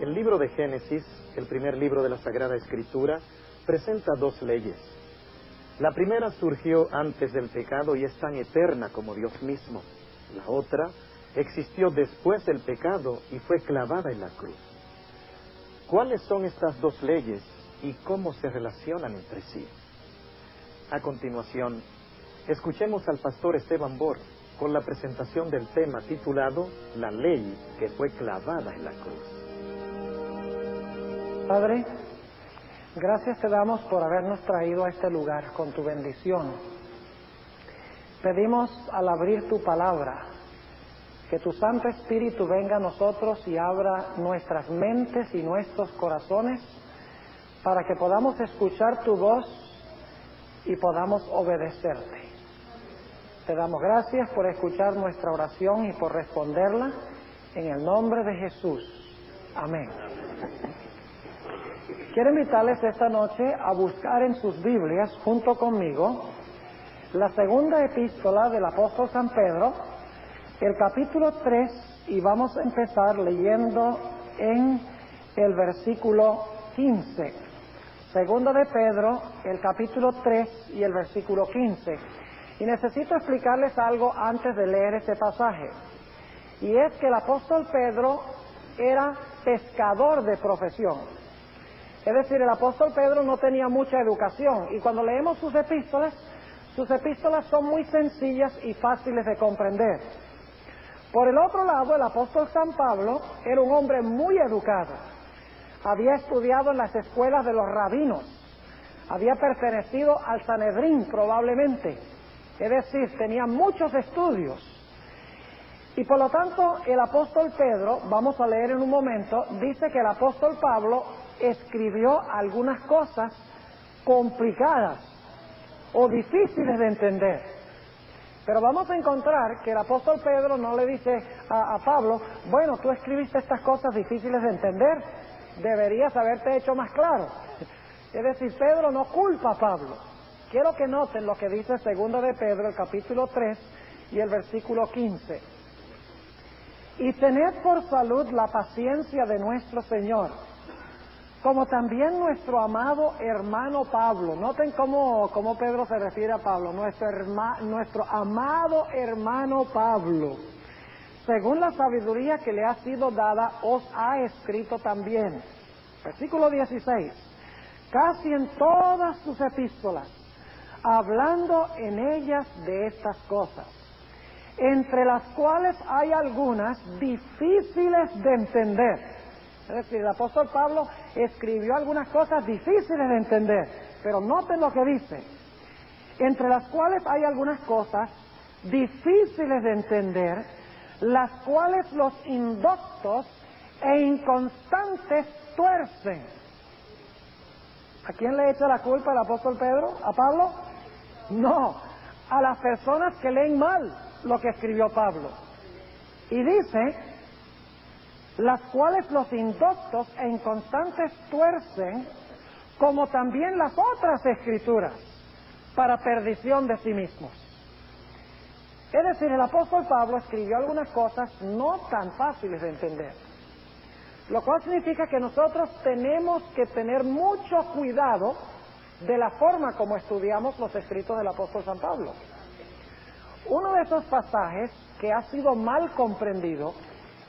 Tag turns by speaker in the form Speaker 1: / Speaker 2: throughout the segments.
Speaker 1: El libro de Génesis, el primer libro de la Sagrada Escritura, presenta dos leyes. La primera surgió antes del pecado y es tan eterna como Dios mismo. La otra existió después del pecado y fue clavada en la cruz. ¿Cuáles son estas dos leyes y cómo se relacionan entre sí? A continuación, escuchemos al pastor Esteban Bor con la presentación del tema titulado La ley que fue clavada en la cruz.
Speaker 2: Padre, gracias te damos por habernos traído a este lugar con tu bendición. Pedimos al abrir tu palabra, que tu Santo Espíritu venga a nosotros y abra nuestras mentes y nuestros corazones para que podamos escuchar tu voz y podamos obedecerte. Te damos gracias por escuchar nuestra oración y por responderla en el nombre de Jesús. Amén. Quiero invitarles esta noche a buscar en sus Biblias, junto conmigo, la segunda epístola del apóstol San Pedro, el capítulo 3, y vamos a empezar leyendo en el versículo 15. Segunda de Pedro, el capítulo 3 y el versículo 15. Y necesito explicarles algo antes de leer este pasaje. Y es que el apóstol Pedro era pescador de profesión. Es decir, el apóstol Pedro no tenía mucha educación, y cuando leemos sus epístolas son muy sencillas y fáciles de comprender. Por el otro lado, el apóstol San Pablo era un hombre muy educado. Había estudiado en las escuelas de los rabinos, había pertenecido al Sanedrín probablemente, es decir, tenía muchos estudios. Y por lo tanto, el apóstol Pedro, vamos a leer en un momento, dice que el apóstol Pablo escribió algunas cosas complicadas o difíciles de entender. Pero vamos a encontrar que el apóstol Pedro no le dice a Pablo, bueno, tú escribiste estas cosas difíciles de entender, deberías haberte hecho más claro. Es decir, Pedro no culpa a Pablo. Quiero que noten lo que dice segunda de Pedro, el capítulo 3 y el versículo 15. Y tened por salud la paciencia de nuestro Señor, como también nuestro amado hermano Pablo. Noten cómo Pedro se refiere a Pablo, nuestro amado hermano Pablo, según la sabiduría que le ha sido dada, os ha escrito también. Versículo 16. Casi en todas sus epístolas, hablando en ellas de estas cosas, entre las cuales hay algunas difíciles de entender. Es decir, el apóstol Pablo escribió algunas cosas difíciles de entender, pero noten lo que dice. Entre las cuales hay algunas cosas difíciles de entender, las cuales los indoctos e inconstantes tuercen. ¿A quién le echa la culpa el apóstol Pedro? ¿A Pablo? No, a las personas que leen mal lo que escribió Pablo. Y dice, las cuales los indoctos e inconstantes tuercen, como también las otras escrituras, para perdición de sí mismos. Es decir, el apóstol Pablo escribió algunas cosas no tan fáciles de entender, lo cual significa que nosotros tenemos que tener mucho cuidado de la forma como estudiamos los escritos del apóstol San Pablo. Uno de esos pasajes que ha sido mal comprendido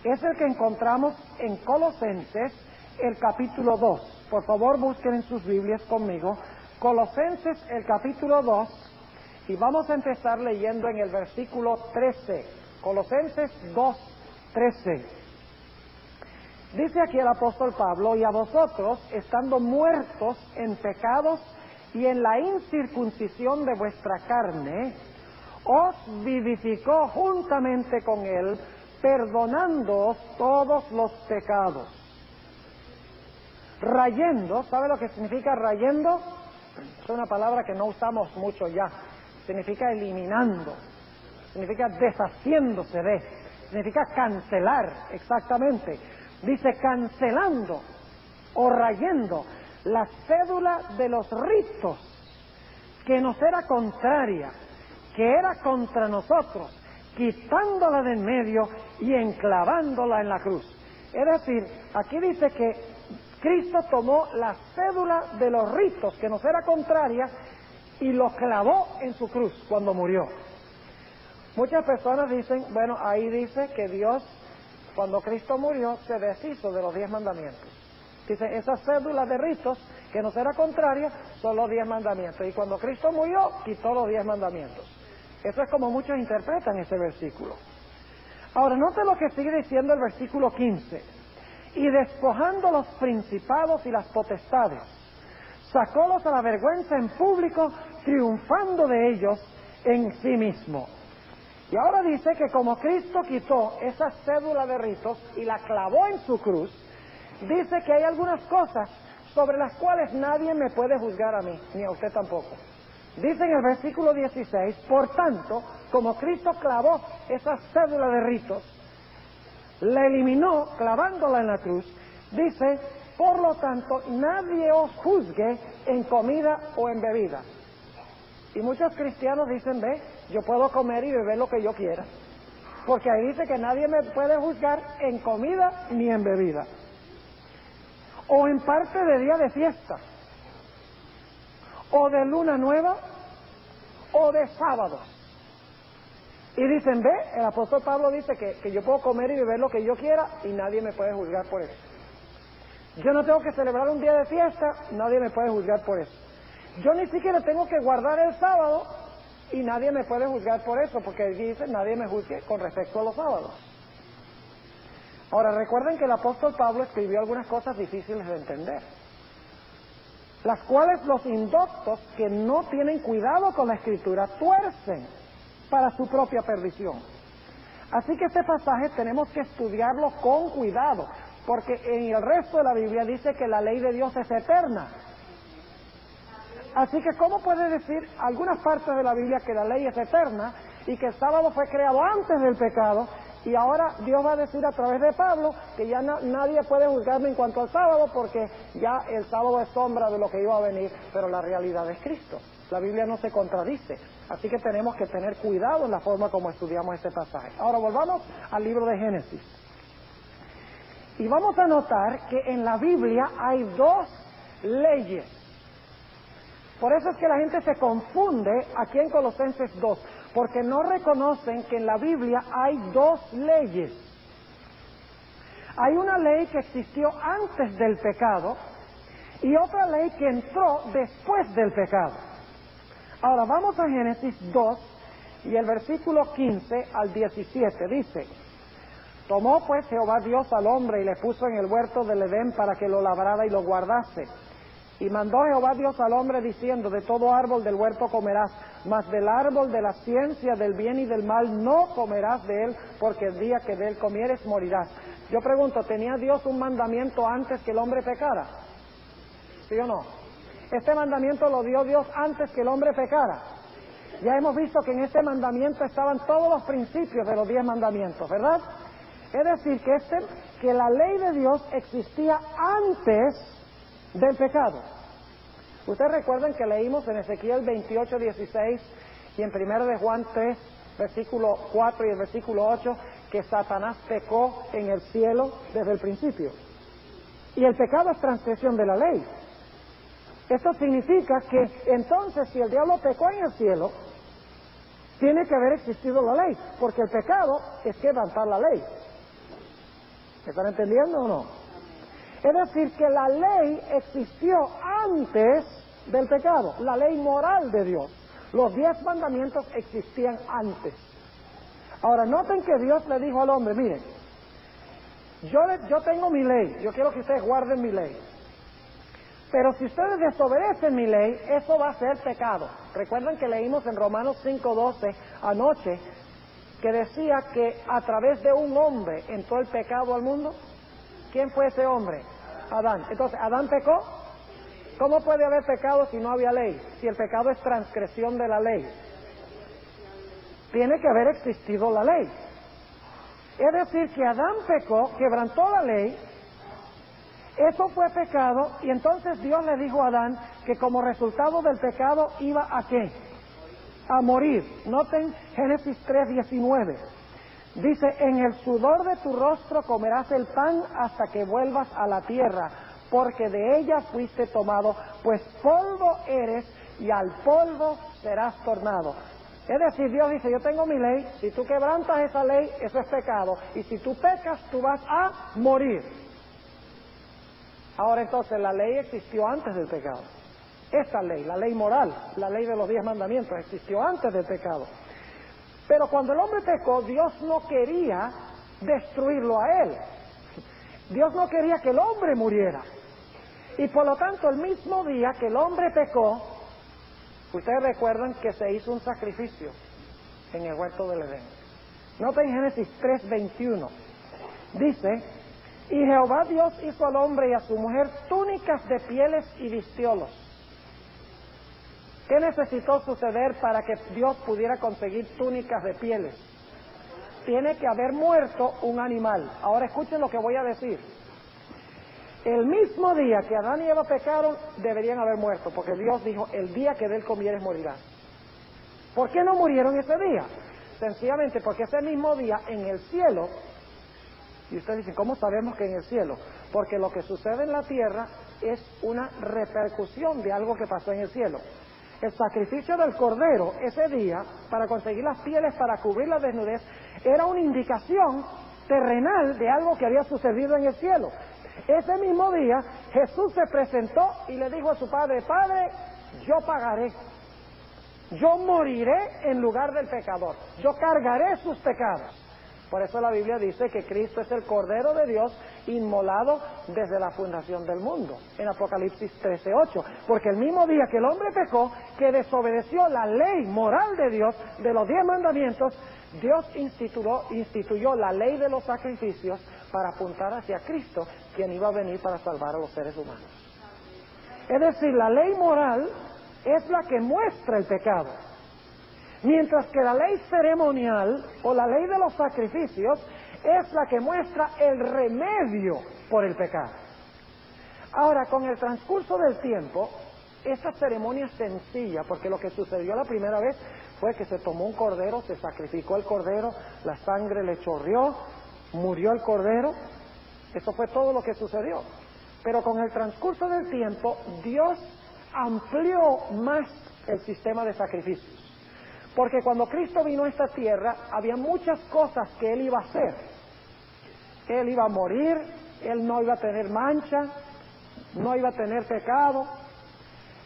Speaker 2: es el que encontramos en Colosenses, el capítulo 2. Por favor, busquen en sus Biblias conmigo Colosenses, el capítulo 2, y vamos a empezar leyendo en el versículo 13. Colosenses 2, 13. Dice aquí el apóstol Pablo, y a vosotros, estando muertos en pecados y en la incircuncisión de vuestra carne, os vivificó juntamente con él, perdonándoos todos los pecados. Rayendo, ¿sabe lo que significa rayendo? Es una palabra que no usamos mucho ya. Significa eliminando, significa deshaciéndose de, significa cancelar, exactamente. Dice cancelando o rayendo la cédula de los ritos que nos era contraria, que era contra nosotros, quitándola de en medio y enclavándola en la cruz. Es decir, aquí dice que Cristo tomó la cédula de los ritos que nos era contraria y lo clavó en su cruz cuando murió. Muchas personas dicen, bueno, ahí dice que Dios, cuando Cristo murió, se deshizo de los 10 mandamientos. Dice, esa cédula de ritos que nos era contraria son los 10 mandamientos. Y cuando Cristo murió, quitó los 10 mandamientos. Eso es como muchos interpretan ese versículo. Ahora, note lo que sigue diciendo el versículo 15. Y despojando los principados y las potestades, sacólos a la vergüenza en público, triunfando de ellos en sí mismo. Y ahora dice que como Cristo quitó esa cédula de ritos y la clavó en su cruz, dice que hay algunas cosas sobre las cuales nadie me puede juzgar a mí, ni a usted tampoco. Dice en el versículo 16, por tanto, como Cristo clavó esa cédula de ritos, la eliminó clavándola en la cruz, dice, por lo tanto, nadie os juzgue en comida o en bebida. Y muchos cristianos dicen, ve, yo puedo comer y beber lo que yo quiera, porque ahí dice que nadie me puede juzgar en comida ni en bebida, o en parte de día de fiesta, o de luna nueva, o de sábados. Y dicen, ve, el apóstol Pablo dice que yo puedo comer y beber lo que yo quiera y nadie me puede juzgar por eso. Yo no tengo que celebrar un día de fiesta, nadie me puede juzgar por eso. Yo ni siquiera tengo que guardar el sábado y nadie me puede juzgar por eso, porque dice, nadie me juzgue con respecto a los sábados. Ahora, recuerden que el apóstol Pablo escribió algunas cosas difíciles de entender, las cuales los indoctos que no tienen cuidado con la Escritura tuercen para su propia perdición. Así que este pasaje tenemos que estudiarlo con cuidado, porque en el resto de la Biblia dice que la ley de Dios es eterna. Así que ¿cómo puede decir algunas partes de la Biblia que la ley es eterna y que el sábado fue creado antes del pecado, y ahora Dios va a decir a través de Pablo que ya nadie puede juzgarme en cuanto al sábado porque ya el sábado es sombra de lo que iba a venir, pero la realidad es Cristo? La Biblia no se contradice, así que tenemos que tener cuidado en la forma como estudiamos este pasaje. Ahora volvamos al libro de Génesis. Y vamos a notar que en la Biblia hay 2 leyes. Por eso es que la gente se confunde aquí en Colosenses 2, porque no reconocen que en la Biblia hay 2 leyes. Hay una ley que existió antes del pecado y otra ley que entró después del pecado. Ahora vamos a Génesis 2 y el versículo 15 al 17 dice: tomó pues Jehová Dios al hombre y le puso en el huerto del Edén para que lo labrara y lo guardase. Y mandó Jehová Dios al hombre diciendo: de todo árbol del huerto comerás, mas del árbol de la ciencia del bien y del mal no comerás de él, porque el día que de él comieres morirás. Yo pregunto, ¿tenía Dios un mandamiento antes que el hombre pecara? ¿Sí o no? Este mandamiento lo dio Dios antes que el hombre pecara. Ya hemos visto que en este mandamiento estaban todos los principios de los 10 mandamientos, ¿verdad? Es decir, que la ley de Dios existía antes del pecado. Ustedes recuerdan que leímos en Ezequiel 28:16 y en 1 de Juan 3, versículo 4 y el versículo 8, que Satanás pecó en el cielo desde el principio. Y el pecado es transgresión de la ley. Esto significa que entonces si el diablo pecó en el cielo, tiene que haber existido la ley, porque el pecado es quebrantar la ley. ¿Me están entendiendo o no? Es decir, que la ley existió antes del pecado, la ley moral de Dios. Los 10 mandamientos existían antes. Ahora, noten que Dios le dijo al hombre: miren, yo tengo mi ley, yo quiero que ustedes guarden mi ley. Pero si ustedes desobedecen mi ley, eso va a ser pecado. Recuerdan que leímos en Romanos 5:12 anoche, que decía que a través de un hombre entró el pecado al mundo. ¿Quién fue ese hombre? Adán. Entonces, ¿Adán pecó? ¿Cómo puede haber pecado si no había ley? Si el pecado es transgresión de la ley. Tiene que haber existido la ley. Es decir, que Adán pecó, quebrantó la ley, eso fue pecado, y entonces Dios le dijo a Adán que como resultado del pecado iba ¿a qué? A morir. Noten Génesis 3:19. Dice, en el sudor de tu rostro comerás el pan hasta que vuelvas a la tierra, porque de ella fuiste tomado, pues polvo eres y al polvo serás tornado. Es decir, Dios dice, yo tengo mi ley, si tú quebrantas esa ley, eso es pecado, y si tú pecas, tú vas a morir. Ahora entonces, la ley existió antes del pecado. Esta ley, la ley moral, la ley de los 10 mandamientos, existió antes del pecado. Pero cuando el hombre pecó, Dios no quería destruirlo a él. Dios no quería que el hombre muriera. Y por lo tanto, el mismo día que el hombre pecó, ustedes recuerdan que se hizo un sacrificio en el huerto del Edén. Nota en Génesis 3:21. Dice, y Jehová Dios hizo al hombre y a su mujer túnicas de pieles y vistiólos. ¿Qué necesitó suceder para que Dios pudiera conseguir túnicas de pieles? Tiene que haber muerto un animal. Ahora escuchen lo que voy a decir. El mismo día que Adán y Eva pecaron, deberían haber muerto, porque Dios dijo, el día que de él comieres morirás. ¿Por qué no murieron ese día? Sencillamente porque ese mismo día en el cielo, y ustedes dicen, ¿cómo sabemos que en el cielo? Porque lo que sucede en la tierra es una repercusión de algo que pasó en el cielo. El sacrificio del cordero ese día, para conseguir las pieles para cubrir la desnudez, era una indicación terrenal de algo que había sucedido en el cielo. Ese mismo día, Jesús se presentó y le dijo a su padre, Padre, yo pagaré, yo moriré en lugar del pecador, yo cargaré sus pecados. Por eso la Biblia dice que Cristo es el Cordero de Dios inmolado desde la fundación del mundo, en Apocalipsis 13:8. Porque el mismo día que el hombre pecó, que desobedeció la ley moral de Dios, de los 10 mandamientos, Dios instituyó la ley de los sacrificios para apuntar hacia Cristo, quien iba a venir para salvar a los seres humanos. Es decir, la ley moral es la que muestra el pecado, mientras que la ley ceremonial o la ley de los sacrificios es la que muestra el remedio por el pecado. Ahora, con el transcurso del tiempo, esta ceremonia es sencilla, porque lo que sucedió la primera vez fue que se tomó un cordero, se sacrificó el cordero, la sangre le chorreó, murió el cordero, eso fue todo lo que sucedió. Pero con el transcurso del tiempo, Dios amplió más el sistema de sacrificios. Porque cuando Cristo vino a esta tierra, había muchas cosas que Él iba a hacer. Él iba a morir, Él no iba a tener mancha, no iba a tener pecado.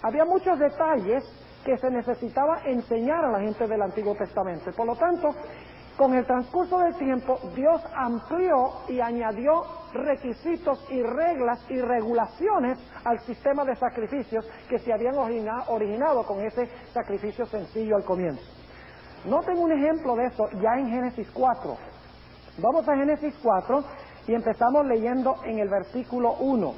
Speaker 2: Había muchos detalles que se necesitaba enseñar a la gente del Antiguo Testamento. Por lo tanto, con el transcurso del tiempo, Dios amplió y añadió requisitos y reglas y regulaciones al sistema de sacrificios que se habían originado con ese sacrificio sencillo al comienzo. Noten un ejemplo de eso ya en Génesis 4. Vamos a Génesis 4 y empezamos leyendo en el versículo 1.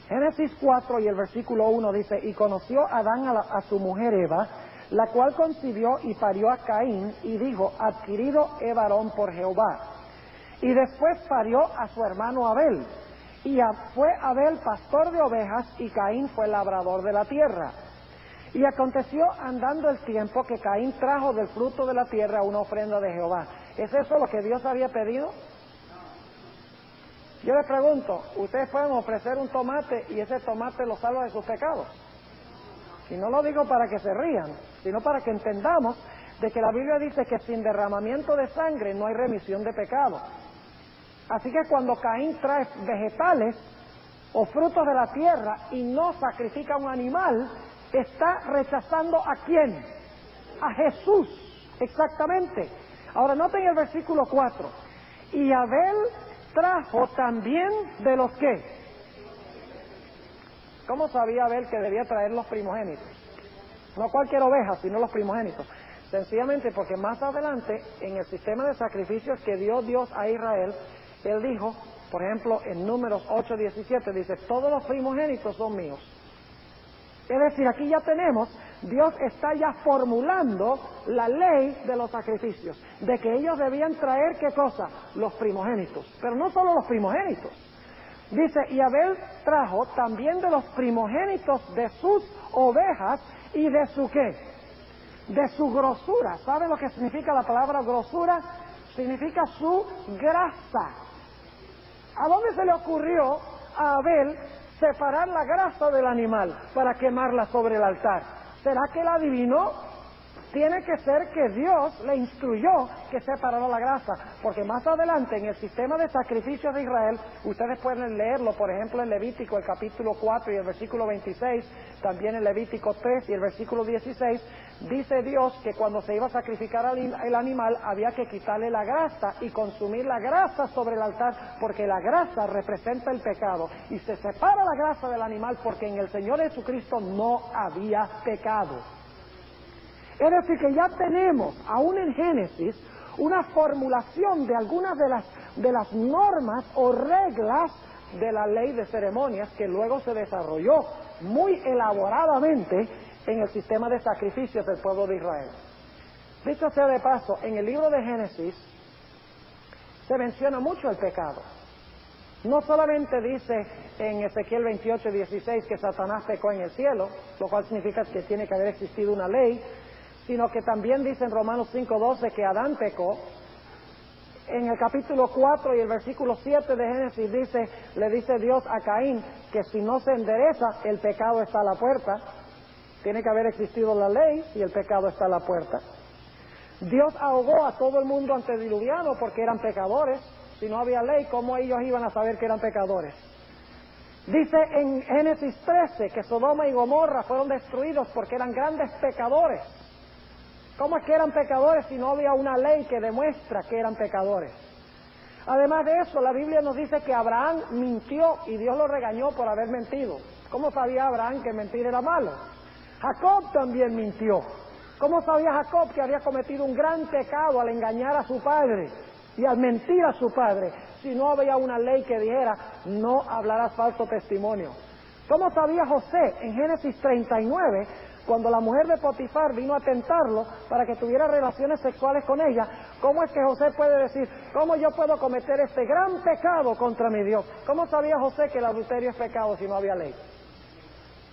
Speaker 2: Génesis 4 y el versículo 1 dice, y conoció Adán a su mujer Eva, la cual concibió y parió a Caín, y dijo, adquirido he varón por Jehová. Y después parió a su hermano Abel, y fue Abel pastor de ovejas, y Caín fue labrador de la tierra. Y aconteció andando el tiempo que Caín trajo del fruto de la tierra una ofrenda de Jehová. ¿Es eso lo que Dios había pedido? Yo les pregunto, ¿ustedes pueden ofrecer un tomate y ese tomate lo salva de sus pecados? Y no lo digo para que se rían, sino para que entendamos de que la Biblia dice que sin derramamiento de sangre no hay remisión de pecado. Así que cuando Caín trae vegetales o frutos de la tierra y no sacrifica un animal, está rechazando ¿a quién? A Jesús, exactamente. Ahora noten el versículo 4. Y Abel trajo también de los que. ¿Cómo sabía Abel que debía traer los primogénitos? No cualquier oveja, sino los primogénitos. Sencillamente porque más adelante, en el sistema de sacrificios que dio Dios a Israel, Él dijo, por ejemplo, en Números 8:17, dice, todos los primogénitos son míos. Es decir, aquí ya tenemos, Dios está ya formulando la ley de los sacrificios, de que ellos debían traer, ¿qué cosa? Los primogénitos, pero no solo los primogénitos. Dice, y Abel trajo también de los primogénitos de sus ovejas y de su ¿qué? De su grosura. ¿Sabe lo que significa la palabra grosura? significa su grasa. ¿A dónde se le ocurrió a Abel separar la grasa del animal para quemarla sobre el altar? ¿Será que él adivinó? Tiene que ser que Dios le instruyó que separara la grasa, porque más adelante en el sistema de sacrificios de Israel, ustedes pueden leerlo, por ejemplo en Levítico, el capítulo 4 y el versículo 26, también en Levítico 3 y el versículo 16, dice Dios que cuando se iba a sacrificar el animal había que quitarle la grasa y consumir la grasa sobre el altar, porque la grasa representa el pecado, y se separa la grasa del animal porque en el Señor Jesucristo no había pecado. Es decir, que ya tenemos, aún en Génesis, una formulación de algunas de las normas o reglas de la ley de ceremonias que luego se desarrolló muy elaboradamente en el sistema de sacrificios del pueblo de Israel. Dicho sea de paso, en el libro de Génesis se menciona mucho el pecado. No solamente dice en Ezequiel 28:16 que Satanás pecó en el cielo, lo cual significa que tiene que haber existido una ley, sino que también dice en Romanos 5:12 que Adán pecó. En el capítulo 4 y el versículo 7 de Génesis le dice Dios a Caín que si no se endereza, el pecado está a la puerta. Tiene que haber existido la ley y el pecado está a la puerta. Dios ahogó a todo el mundo antediluviano porque eran pecadores. Si no había ley, ¿cómo ellos iban a saber que eran pecadores? Dice en Génesis 13 que Sodoma y Gomorra fueron destruidos porque eran grandes pecadores. ¿Cómo es que eran pecadores si no había una ley que demuestra que eran pecadores? Además de eso, la Biblia nos dice que Abraham mintió y Dios lo regañó por haber mentido. ¿Cómo sabía Abraham que mentir era malo? Jacob también mintió. ¿Cómo sabía Jacob que había cometido un gran pecado al engañar a su padre y al mentir a su padre si no había una ley que dijera no hablarás falso testimonio? ¿Cómo sabía José en Génesis 39 cuando la mujer de Potifar vino a tentarlo para que tuviera relaciones sexuales con ella? ¿Cómo es que José puede decir, cómo yo puedo cometer este gran pecado contra mi Dios? ¿Cómo sabía José que el adulterio es pecado si no había ley?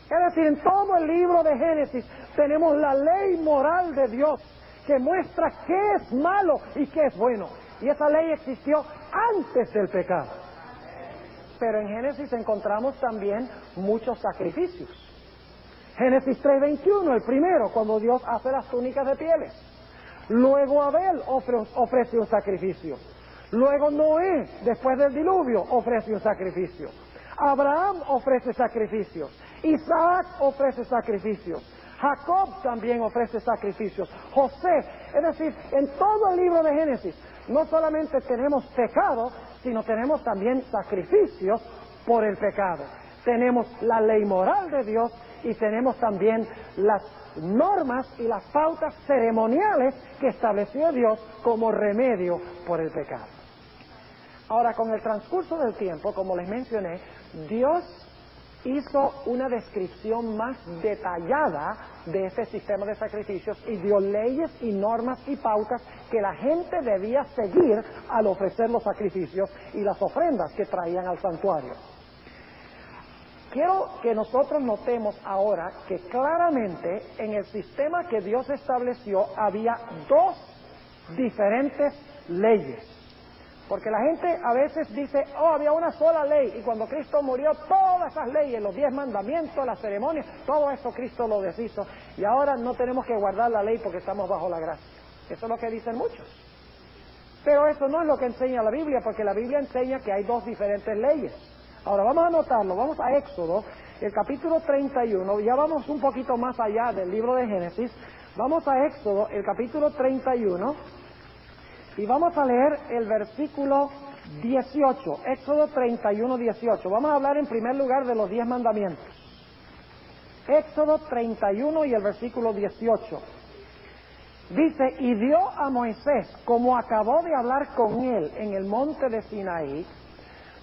Speaker 2: Es decir, en todo el libro de Génesis tenemos la ley moral de Dios que muestra qué es malo y qué es bueno. Y esa ley existió antes del pecado. Pero en Génesis encontramos también muchos sacrificios. Génesis 3:21, el primero, cuando Dios hace las túnicas de pieles. Luego Abel ofrece un sacrificio. Luego Noé, después del diluvio, ofrece un sacrificio. Abraham ofrece sacrificios. Isaac ofrece sacrificios. Jacob también ofrece sacrificios. José, es decir, en todo el libro de Génesis, no solamente tenemos pecado, sino tenemos también sacrificios por el pecado. Tenemos la ley moral de Dios y tenemos también las normas y las pautas ceremoniales que estableció Dios como remedio por el pecado. Ahora, con el transcurso del tiempo, como les mencioné, Dios hizo una descripción más detallada de este sistema de sacrificios y dio leyes y normas y pautas que la gente debía seguir al ofrecer los sacrificios y las ofrendas que traían al santuario. Quiero que nosotros notemos ahora que claramente en el sistema que Dios estableció había dos diferentes leyes. Porque la gente a veces dice, había una sola ley, y cuando Cristo murió, todas esas leyes, los 10 mandamientos, las ceremonias, todo eso Cristo lo deshizo, y ahora no tenemos que guardar la ley porque estamos bajo la gracia. Eso es lo que dicen muchos. Pero eso no es lo que enseña la Biblia, porque la Biblia enseña que hay dos diferentes leyes. Ahora vamos a notarlo, vamos a Éxodo, el capítulo 31, ya vamos un poquito más allá del libro de Génesis, vamos a Éxodo, el capítulo 31, y vamos a leer el versículo 18, Éxodo 31, 18. Vamos a hablar en primer lugar de los 10 mandamientos. Éxodo 31 y el versículo 18. Dice, y dio a Moisés, como acabó de hablar con él en el monte de Sinaí,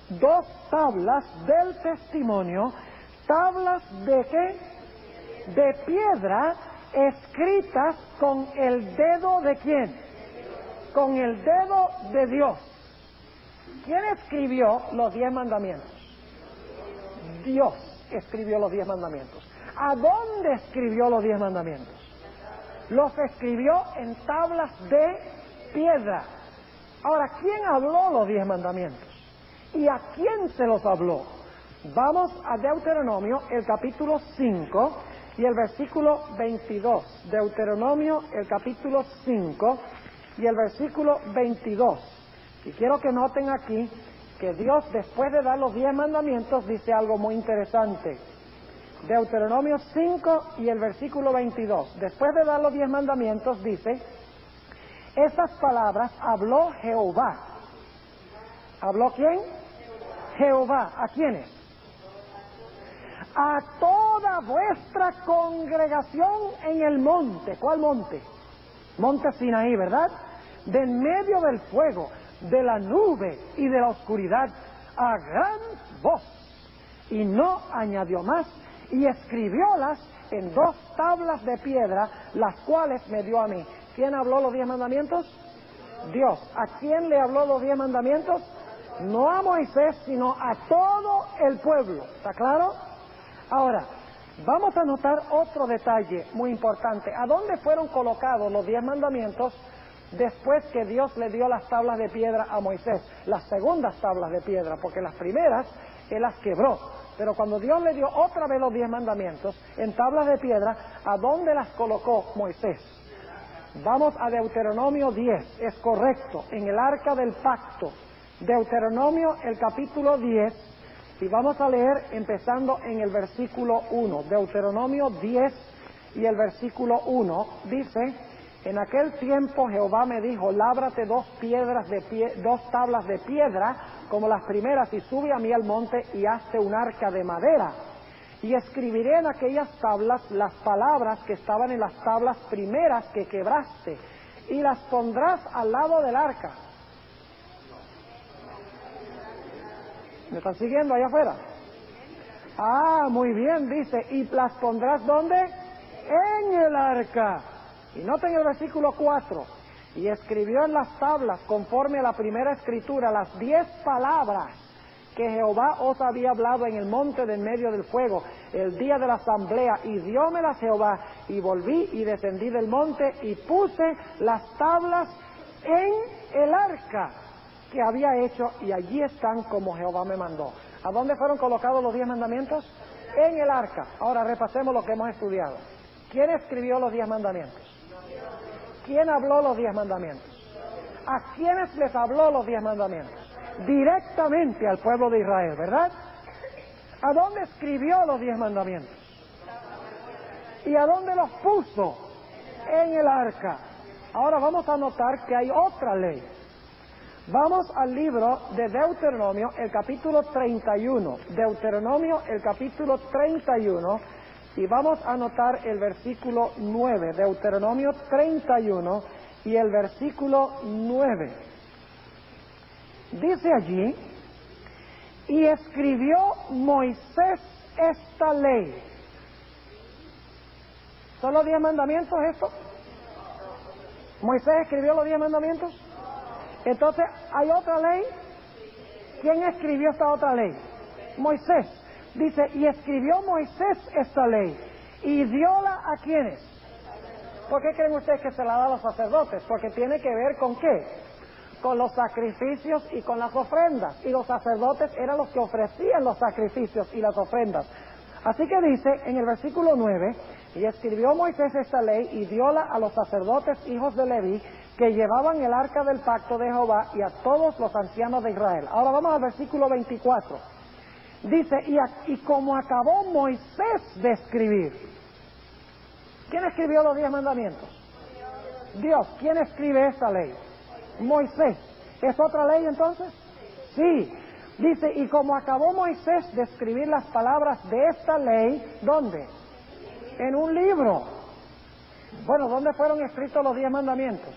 Speaker 2: 2 tablas del testimonio, tablas de ¿qué? De piedra, escritas con el dedo de ¿quién? Con el dedo de Dios. ¿Quién escribió los 10 mandamientos? Dios escribió los 10 mandamientos. ¿A dónde escribió los 10 mandamientos? Los escribió en tablas de piedra. Ahora, ¿quién habló los 10 mandamientos? ¿Y a quién se los habló? Vamos a Deuteronomio, el capítulo 5 y el versículo 22. Deuteronomio, el capítulo 5 y el versículo 22. Y quiero que noten aquí que Dios, después de dar los 10 mandamientos, dice algo muy interesante. Deuteronomio 5 y el versículo 22. Después de dar los 10 mandamientos, dice: estas palabras habló Jehová. ¿Habló quién? Jehová. ¿A quiénes? A toda vuestra congregación en el monte. ¿Cuál monte? Monte Sinaí, ¿verdad? De en medio del fuego, de la nube y de la oscuridad, a gran voz. Y no añadió más, y escribiólas en 2 tablas de piedra, las cuales me dio a mí. ¿Quién habló los 10 mandamientos? Dios. ¿A quién le habló los 10 mandamientos? No a Moisés, sino a todo el pueblo. ¿Está claro? Ahora, vamos a notar otro detalle muy importante. ¿A dónde fueron colocados los 10 mandamientos después que Dios le dio las tablas de piedra a Moisés? Las segundas tablas de piedra, porque las primeras Él las quebró. Pero cuando Dios le dio otra vez los 10 mandamientos en tablas de piedra, ¿a dónde las colocó Moisés? Vamos a Deuteronomio 10, es correcto, en el arca del pacto. Deuteronomio, el capítulo 10, y vamos a leer empezando en el versículo 1. Deuteronomio 10 y el versículo 1 dice: en aquel tiempo Jehová me dijo, lábrate 2 tablas de piedra como las primeras, y sube a mí al monte y hazte un arca de madera. Y escribiré en aquellas tablas las palabras que estaban en las tablas primeras que quebraste, y las pondrás al lado del arca. ¿Me están siguiendo allá afuera? Ah, muy bien, dice, y las pondrás ¿dónde? En el arca. Y noten el versículo 4. Y escribió en las tablas, conforme a la primera escritura, las 10 palabras que Jehová os había hablado en el monte de en medio del fuego, el día de la asamblea, y diómelas Jehová, y volví y descendí del monte, y puse las tablas en el arca que había hecho, y allí están como Jehová me mandó. ¿A dónde fueron colocados los 10 mandamientos? En el arca. Ahora repasemos lo que hemos estudiado. ¿Quién escribió los 10 mandamientos? ¿Quién habló los 10 mandamientos? ¿A quiénes les habló los 10 mandamientos? Directamente al pueblo de Israel, ¿verdad? ¿A dónde escribió los 10 mandamientos? ¿Y a dónde los puso? En el arca. Ahora vamos a notar que hay otra ley. Vamos al libro de Deuteronomio, el capítulo 31. Deuteronomio, el capítulo 31, y vamos a notar el versículo 9. Deuteronomio 31 y el versículo 9. Dice allí: y escribió Moisés esta ley. ¿Son los 10 mandamientos esto? ¿Moisés escribió los 10 mandamientos? Entonces, ¿hay otra ley? ¿Quién escribió esta otra ley? Moisés. Dice, y escribió Moisés esta ley. ¿Y diola a quiénes? ¿Por qué creen ustedes que se la da a los sacerdotes? Porque tiene que ver con ¿qué? Con los sacrificios y con las ofrendas. Y los sacerdotes eran los que ofrecían los sacrificios y las ofrendas. Así que dice en el versículo 9, y escribió Moisés esta ley y diola a los sacerdotes hijos de Leví, que llevaban el arca del pacto de Jehová, y a todos los ancianos de Israel. Ahora vamos al versículo 24. Dice, y como acabó Moisés de escribir. ¿Quién escribió los 10 mandamientos? Dios. ¿Quién escribe esta ley? Moisés. ¿Es otra ley entonces? Sí. Dice, y como acabó Moisés de escribir las palabras de esta ley, ¿dónde? En un libro. Bueno, ¿dónde fueron escritos los 10 mandamientos?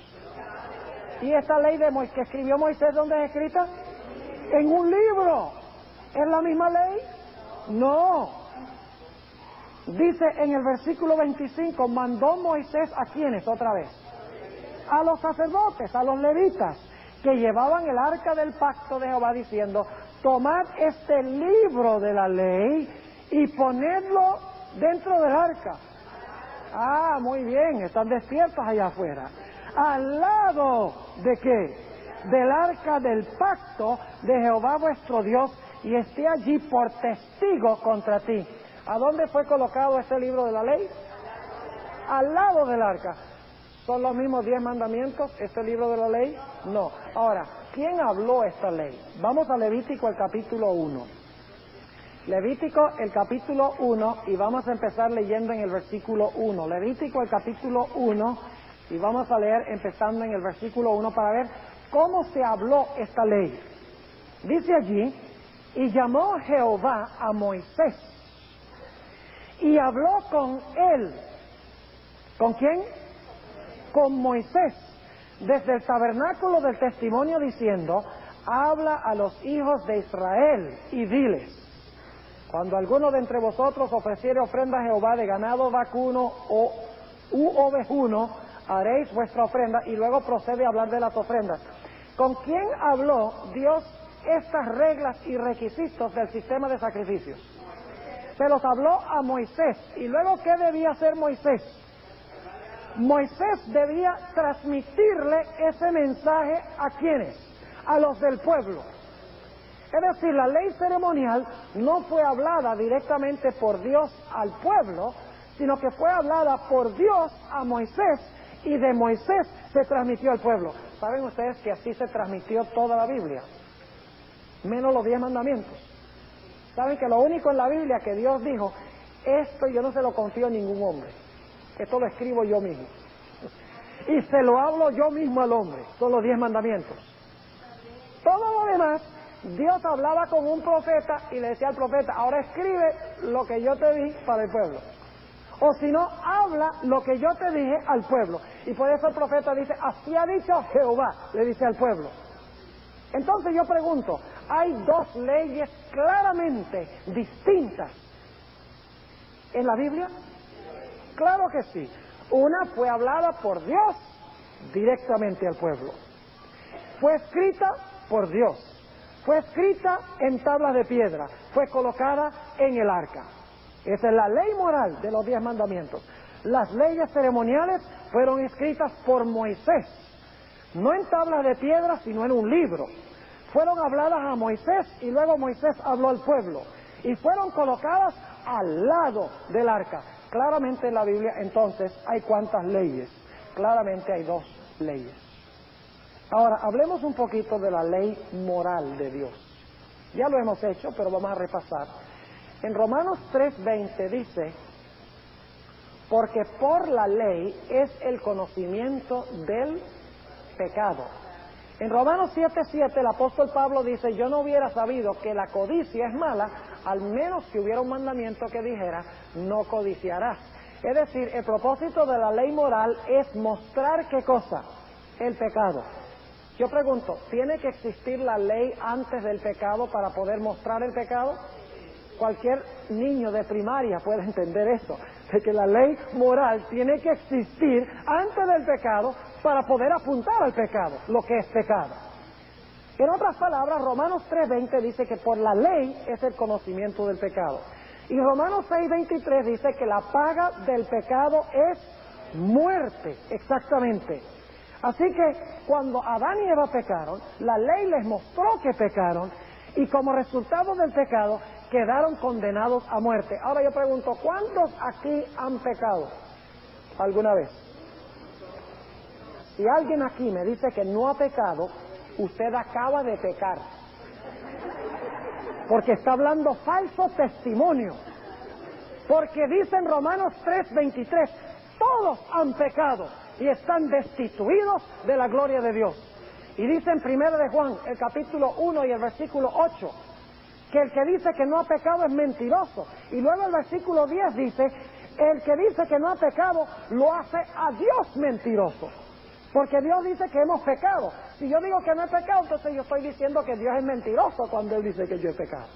Speaker 2: ¿Y esta ley de que escribió Moisés, dónde es escrita? En un libro. ¿Es la misma ley? No. Dice en el versículo 25, mandó Moisés ¿a quiénes otra vez? A los sacerdotes, a los levitas, que llevaban el arca del pacto de Jehová, diciendo, tomad este libro de la ley y ponedlo dentro del arca. Ah, muy bien, están despiertos allá afuera. ¿Al lado de qué? del arca del pacto de Jehová vuestro Dios y esté allí por testigo contra ti. ¿A dónde fue colocado este libro de la ley? Al lado del arca. ¿Son los mismos 10 mandamientos este libro de la ley? No. Ahora, ¿quién habló esta ley? Vamos a Levítico el capítulo 1. Levítico el capítulo 1 y vamos a empezar leyendo en el versículo 1. Levítico el capítulo 1 y vamos a leer empezando en el versículo 1 para ver cómo se habló esta ley. Dice allí, y llamó Jehová a Moisés y habló con él. ¿Con quién? Con Moisés, desde el tabernáculo del testimonio diciendo, habla a los hijos de Israel y diles, cuando alguno de entre vosotros ofreciere ofrenda a Jehová de ganado vacuno u ovejuno, haréis vuestra ofrenda, y luego procede a hablar de las ofrendas. ¿Con quién habló Dios estas reglas y requisitos del sistema de sacrificios? Se los habló a Moisés. ¿Y luego qué debía hacer Moisés? Moisés debía transmitirle ese mensaje ¿a quiénes? A los del pueblo. Es decir, la ley ceremonial no fue hablada directamente por Dios al pueblo, sino que fue hablada por Dios a Moisés y de Moisés se transmitió al pueblo. ¿Saben ustedes que así se transmitió toda la Biblia? Menos los 10 mandamientos. ¿Saben que lo único en la Biblia que Dios dijo, esto yo no se lo confío a ningún hombre, esto lo escribo yo mismo y se lo hablo yo mismo al hombre? Son los 10 mandamientos. Todo lo demás, Dios hablaba con un profeta y le decía al profeta, ahora escribe lo que yo te di para el pueblo. O si no, habla lo que yo te dije al pueblo. Y por eso el profeta dice, así ha dicho Jehová, le dice al pueblo. Entonces yo pregunto, ¿hay 2 leyes claramente distintas en la Biblia? Claro que sí. Una fue hablada por Dios directamente al pueblo. Fue escrita por Dios. Fue escrita en tablas de piedra. Fue colocada en el arca. Esa es la ley moral de los 10 mandamientos. Las leyes ceremoniales fueron escritas por Moisés. No en tablas de piedra, sino en un libro. Fueron habladas a Moisés y luego Moisés habló al pueblo. Y fueron colocadas al lado del arca. Claramente en la Biblia, entonces, ¿hay cuántas leyes? Claramente hay 2 leyes. Ahora, hablemos un poquito de la ley moral de Dios. Ya lo hemos hecho, pero vamos a repasar. En Romanos 3:20 dice, porque por la ley es el conocimiento del pecado. En Romanos 7:7 el apóstol Pablo dice, yo no hubiera sabido que la codicia es mala, al menos que hubiera un mandamiento que dijera, no codiciarás. Es decir, el propósito de la ley moral es mostrar ¿qué cosa? El pecado. Yo pregunto, ¿tiene que existir la ley antes del pecado para poder mostrar el pecado? Cualquier niño de primaria puede entender eso, de que la ley moral tiene que existir antes del pecado para poder apuntar al pecado, lo que es pecado. En otras palabras, Romanos 3:20 dice que por la ley es el conocimiento del pecado. Y Romanos 6:23 dice que la paga del pecado es muerte, exactamente. Así que cuando Adán y Eva pecaron, la ley les mostró que pecaron y como resultado del pecado quedaron condenados a muerte. Ahora yo pregunto, ¿cuántos aquí han pecado alguna vez? Si alguien aquí me dice que no ha pecado, usted acaba de pecar. Porque está hablando falso testimonio. Porque dice en Romanos 3:23, todos han pecado y están destituidos de la gloria de Dios. Y dice en 1 de Juan, el capítulo 1 y el versículo 8, que el que dice que no ha pecado es mentiroso. Y luego el versículo 10 dice, el que dice que no ha pecado lo hace a Dios mentiroso. Porque Dios dice que hemos pecado. Si yo digo que no he pecado, entonces yo estoy diciendo que Dios es mentiroso cuando Él dice que yo he pecado.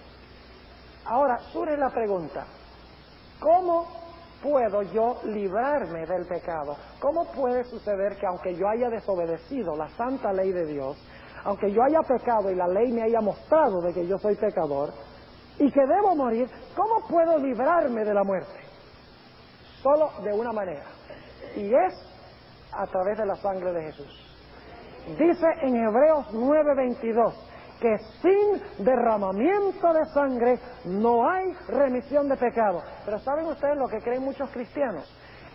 Speaker 2: Ahora surge la pregunta, ¿cómo puedo yo librarme del pecado? ¿Cómo puede suceder que aunque yo haya desobedecido la santa ley de Dios, aunque yo haya pecado y la ley me haya mostrado de que yo soy pecador y que debo morir, cómo puedo librarme de la muerte? Solo de una manera, y es a través de la sangre de Jesús. Dice en Hebreos 9:22 que sin derramamiento de sangre no hay remisión de pecado. Pero ¿saben ustedes lo que creen muchos cristianos?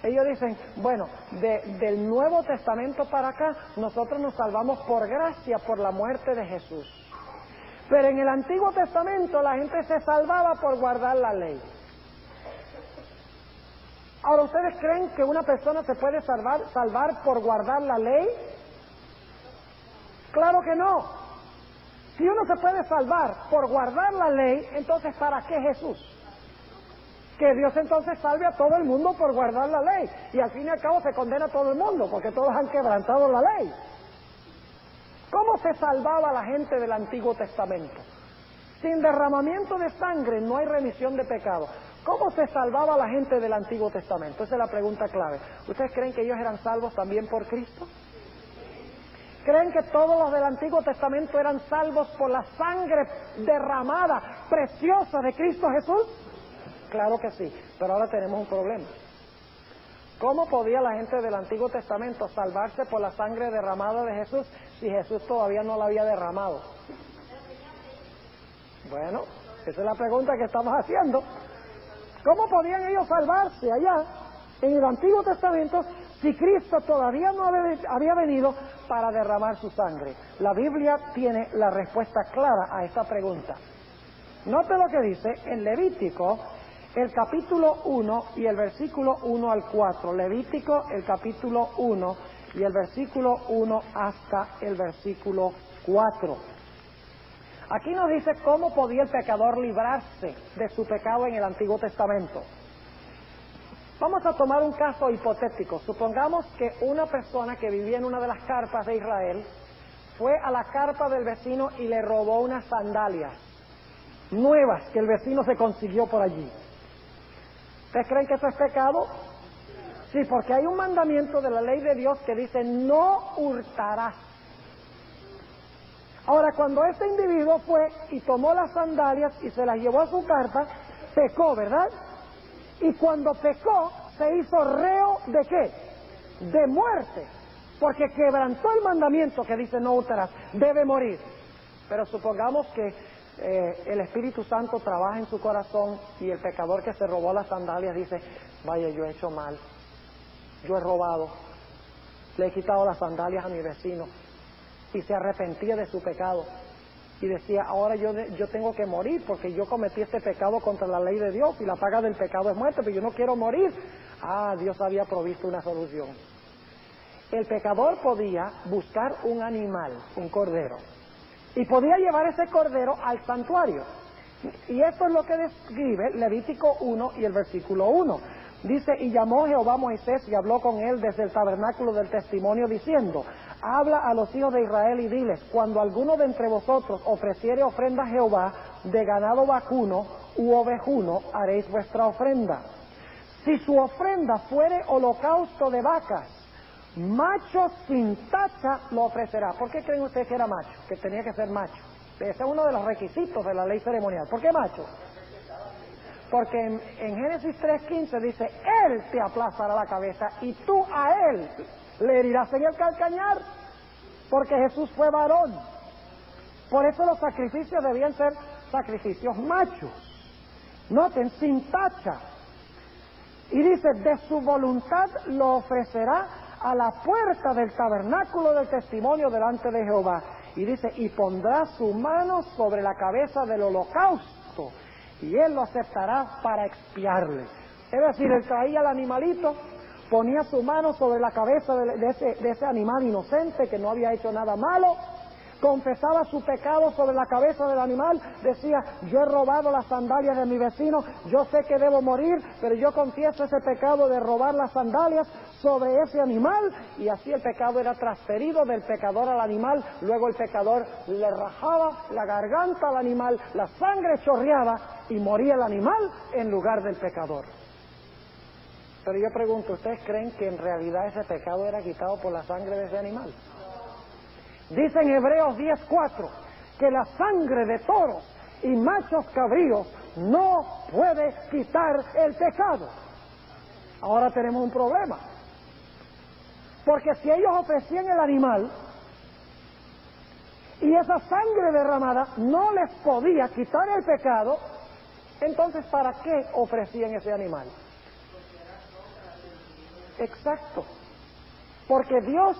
Speaker 2: Ellos dicen, bueno, del Nuevo Testamento para acá, nosotros nos salvamos por gracia, por la muerte de Jesús. Pero en el Antiguo Testamento la gente se salvaba por guardar la ley. Ahora, ¿ustedes creen que una persona se puede salvar por guardar la ley? Claro que no. Si uno se puede salvar por guardar la ley, entonces ¿para qué Jesús? Que Dios entonces salve a todo el mundo por guardar la ley. Y al fin y al cabo se condena a todo el mundo, porque todos han quebrantado la ley. ¿Cómo se salvaba la gente del Antiguo Testamento? Sin derramamiento de sangre no hay remisión de pecado. ¿Cómo se salvaba la gente del Antiguo Testamento? Esa es la pregunta clave. ¿Ustedes creen que ellos eran salvos también por Cristo? ¿Creen que todos los del Antiguo Testamento eran salvos por la sangre derramada, preciosa de Cristo Jesús? Claro que sí, pero ahora tenemos un problema. ¿Cómo podía la gente del Antiguo Testamento salvarse por la sangre derramada de Jesús si Jesús todavía no la había derramado? Bueno, esa es la pregunta que estamos haciendo. ¿Cómo podían ellos salvarse allá en el Antiguo Testamento si Cristo todavía no había venido para derramar su sangre? La Biblia tiene la respuesta clara a esta pregunta. Note lo que dice en Levítico, el capítulo 1 y el versículo 1 al 4. Levítico, el capítulo 1 y el versículo 1 hasta el versículo 4. Aquí nos dice cómo podía el pecador librarse de su pecado en el Antiguo Testamento. Vamos a tomar un caso hipotético. Supongamos que una persona que vivía en una de las carpas de Israel fue a la carpa del vecino y le robó unas sandalias nuevas que el vecino se consiguió por allí. ¿Ustedes creen que eso es pecado? Sí, porque hay un mandamiento de la ley de Dios que dice no hurtarás. Ahora, cuando este individuo fue y tomó las sandalias y se las llevó a su carpa, pecó, ¿verdad? Y cuando pecó, se hizo reo ¿de qué? De muerte, porque quebrantó el mandamiento que dice no hurtarás, debe morir. Pero supongamos que el Espíritu Santo trabaja en su corazón y el pecador que se robó las sandalias dice, vaya, yo he hecho mal, yo he robado, le he quitado las sandalias a mi vecino, y se arrepentía de su pecado y decía, ahora yo tengo que morir porque yo cometí este pecado contra la ley de Dios y la paga del pecado es muerte, pero yo no quiero morir. Dios había provisto una solución. El pecador podía buscar un animal, un cordero, y podía llevar ese cordero al santuario. Y esto es lo que describe Levítico 1 y el versículo 1. Dice, y llamó Jehová a Moisés y habló con él desde el tabernáculo del testimonio diciendo, habla a los hijos de Israel y diles, cuando alguno de entre vosotros ofreciere ofrenda a Jehová de ganado vacuno u ovejuno, haréis vuestra ofrenda. Si su ofrenda fuere holocausto de vacas, macho sin tacha lo ofrecerá. ¿Por qué creen ustedes que era macho? Que tenía que ser macho. Ese es uno de los requisitos de la ley ceremonial. ¿Por qué macho? Porque en Génesis 3:15 dice, él te aplastará la cabeza y tú a él le herirás en el calcañar, porque Jesús fue varón. Por eso los sacrificios debían ser sacrificios machos. Noten, sin tacha. Y dice, de su voluntad lo ofrecerá a la puerta del tabernáculo del testimonio delante de Jehová. Y dice, y pondrá su mano sobre la cabeza del holocausto, y él lo aceptará para expiarle. Es decir, él traía al animalito, ponía su mano sobre la cabeza de ese animal inocente que no había hecho nada malo, confesaba su pecado sobre la cabeza del animal, decía, yo he robado las sandalias de mi vecino, yo sé que debo morir, pero yo confieso ese pecado de robar las sandalias sobre ese animal, y así el pecado era transferido del pecador al animal. Luego el pecador le rajaba la garganta al animal, la sangre chorreaba y moría el animal en lugar del pecador. Pero yo pregunto, ¿ustedes creen que en realidad ese pecado era quitado por la sangre de ese animal? Dice en Hebreos 10:4 que la sangre de toros y machos cabríos no puede quitar el pecado. Ahora tenemos un problema, porque si ellos ofrecían el animal, y esa sangre derramada no les podía quitar el pecado, entonces ¿para qué ofrecían ese animal? Exacto, porque Dios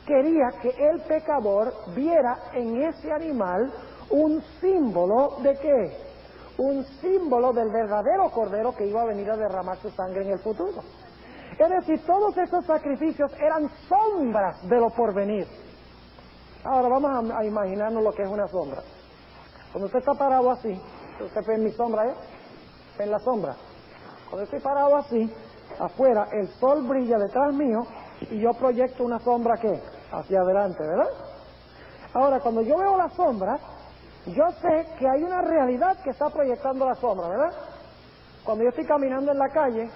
Speaker 2: quería que el pecador viera en ese animal un símbolo ¿de qué? Un símbolo del verdadero Cordero que iba a venir a derramar su sangre en el futuro. Es decir, todos esos sacrificios eran sombras de lo porvenir. Ahora vamos a imaginarnos lo que es una sombra. Cuando usted está parado así, usted ve en mi sombra, en la sombra. Cuando estoy parado así, afuera, el sol brilla detrás mío y yo proyecto una sombra, ¿qué? Hacia adelante, ¿verdad? Ahora, cuando yo veo la sombra, yo sé que hay una realidad que está proyectando la sombra, ¿verdad? Cuando yo estoy caminando en la calle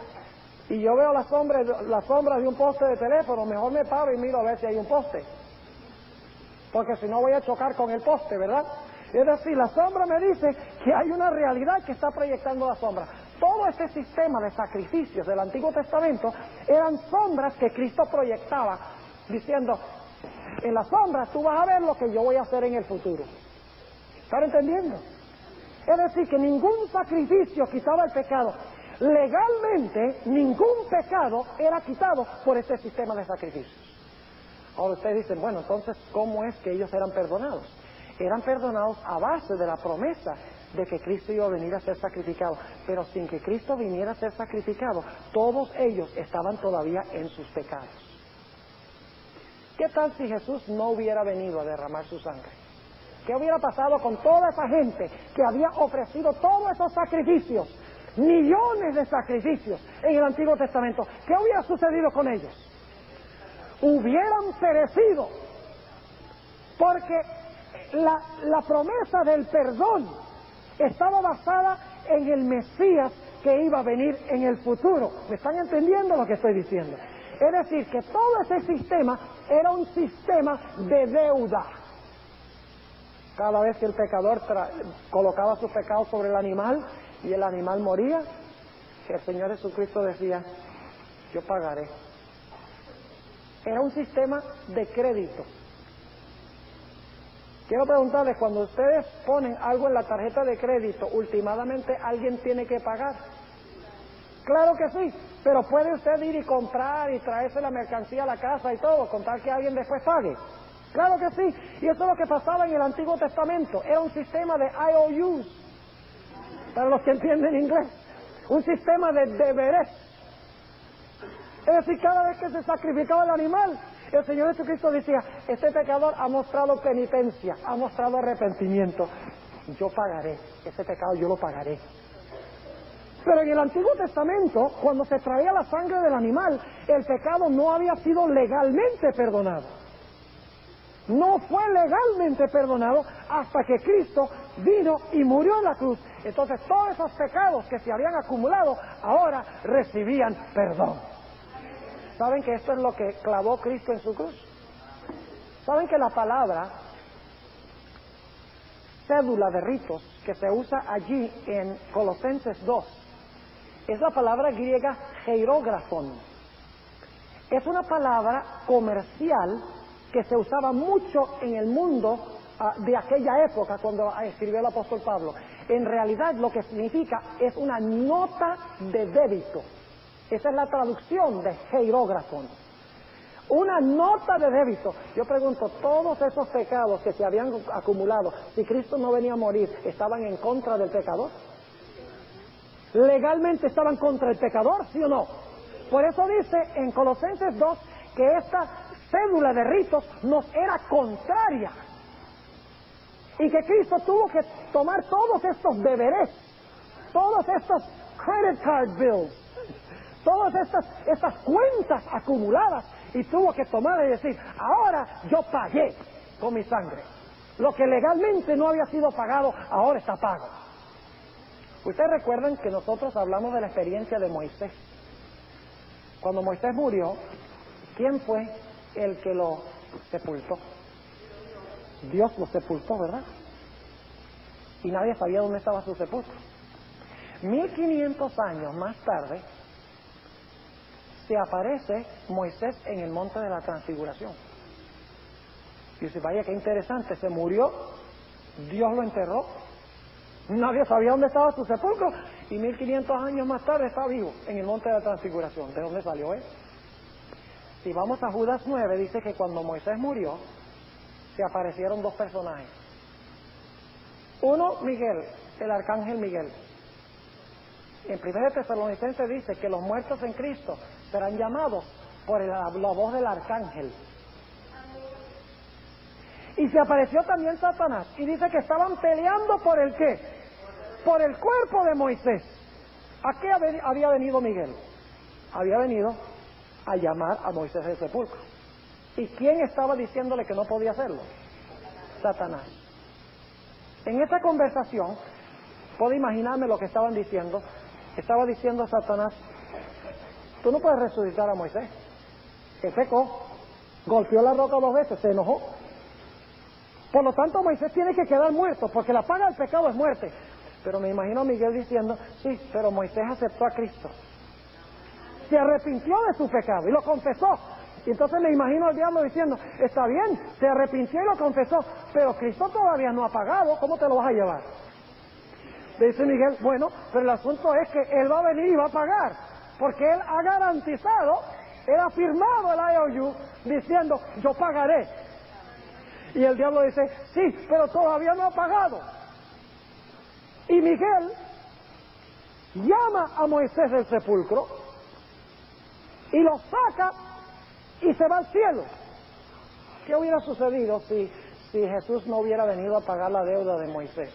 Speaker 2: y yo veo la sombra de un poste de teléfono, mejor me paro y miro a ver si hay un poste, porque si no voy a chocar con el poste, ¿verdad? Es decir, la sombra me dice que hay una realidad que está proyectando la sombra. Todo este sistema de sacrificios del Antiguo Testamento eran sombras que Cristo proyectaba, diciendo, en la sombra tú vas a ver lo que yo voy a hacer en el futuro. ¿Están entendiendo? Es decir, que ningún sacrificio quitaba el pecado. Legalmente, ningún pecado era quitado por este sistema de sacrificios. Ahora ustedes dicen, bueno, entonces, ¿cómo es que ellos eran perdonados? Eran perdonados a base de la promesa de que Cristo iba a venir a ser sacrificado. Pero sin que Cristo viniera a ser sacrificado, todos ellos estaban todavía en sus pecados. ¿Qué tal si Jesús no hubiera venido a derramar su sangre? ¿Qué hubiera pasado con toda esa gente que había ofrecido todos esos sacrificios? Millones de sacrificios en el Antiguo Testamento. ¿Qué hubiera sucedido con ellos? Hubieran perecido, porque la promesa del perdón estaba basada en el Mesías que iba a venir en el futuro. ¿Me están entendiendo lo que estoy diciendo? Es decir, que todo ese sistema era un sistema de deuda. Cada vez que el pecador colocaba sus pecados sobre el animal y el animal moría, el Señor Jesucristo decía, yo pagaré. Era un sistema de crédito. Quiero preguntarles, cuando ustedes ponen algo en la tarjeta de crédito, últimamente alguien tiene que pagar. Claro que sí, pero puede usted ir y comprar y traerse la mercancía a la casa y todo, con tal que alguien después pague. Claro que sí, y eso es lo que pasaba en el Antiguo Testamento. Era un sistema de IOUs, para los que entienden inglés, un sistema de deberes. Es decir, cada vez que se sacrificaba el animal, el Señor Jesucristo decía, este pecador ha mostrado penitencia, ha mostrado arrepentimiento, yo pagaré, ese pecado yo lo pagaré. Pero en el Antiguo Testamento, cuando se traía la sangre del animal, el pecado no había sido legalmente perdonado. No fue legalmente perdonado hasta que Cristo vino y murió en la cruz. Entonces todos esos pecados que se habían acumulado ahora recibían perdón. ¿Saben que esto es lo que clavó Cristo en su cruz? ¿Saben que la palabra cédula de ritos que se usa allí en Colosenses 2 es la palabra griega hierógrafon? Es una palabra comercial que se usaba mucho en el mundo de aquella época cuando escribió el apóstol Pablo. En realidad lo que significa es una nota de débito. Esa es la traducción de hierógrafon. Una nota de débito. Yo pregunto, todos esos pecados que se habían acumulado, si Cristo no venía a morir, ¿estaban en contra del pecador? ¿Legalmente estaban contra el pecador, sí o no? Por eso dice en Colosenses 2 que esta cédula de ritos nos era contraria y que Cristo tuvo que tomar todos estos deberes, todos estos credit card bills, todas estas cuentas acumuladas, y tuvo que tomar y decir, ahora yo pagué con mi sangre. Lo que legalmente no había sido pagado, ahora está pago. Ustedes recuerdan que nosotros hablamos de la experiencia de Moisés. Cuando Moisés murió, ¿quién fue el que lo sepultó? Dios lo sepultó, ¿verdad? Y nadie sabía dónde estaba su sepulcro. 1500 años más tarde, se aparece Moisés en el monte de la Transfiguración. Y dice, vaya, qué interesante, se murió, Dios lo enterró, nadie sabía dónde estaba su sepulcro, y 1500 años más tarde está vivo en el monte de la Transfiguración. ¿De dónde salió él? Si vamos a Judas 9, dice que cuando Moisés murió, se aparecieron dos personajes. Uno, Miguel, el arcángel Miguel. En 1 Tesalonicenses dice que los muertos en Cristo serán llamados por la voz del arcángel. Y se apareció también Satanás, y dice que estaban peleando por el ¿qué? Por el cuerpo de Moisés. ¿A qué había venido Miguel? Había venido a llamar a Moisés del sepulcro. ¿Y quién estaba diciéndole que no podía hacerlo? Satanás. En esa conversación, puedo imaginarme lo que estaban diciendo. Estaba diciendo Satanás, tú no puedes resucitar a Moisés, que pecó, golpeó la roca 2 veces, se enojó. Por lo tanto, Moisés tiene que quedar muerto, porque la paga del pecado es muerte. Pero me imagino a Miguel diciendo, sí, pero Moisés aceptó a Cristo. Se arrepintió de su pecado y lo confesó. Y entonces me imagino al diablo diciendo, está bien, se arrepintió y lo confesó, pero Cristo todavía no ha pagado, ¿cómo te lo vas a llevar? Le dice Miguel, bueno, pero el asunto es que él va a venir y va a pagar, porque él ha garantizado, él ha firmado el IOU diciendo, yo pagaré. Y el diablo dice, sí, pero todavía no ha pagado. Y Miguel llama a Moisés del sepulcro y lo saca y se va al cielo. ¿Qué hubiera sucedido si Jesús no hubiera venido a pagar la deuda de Moisés?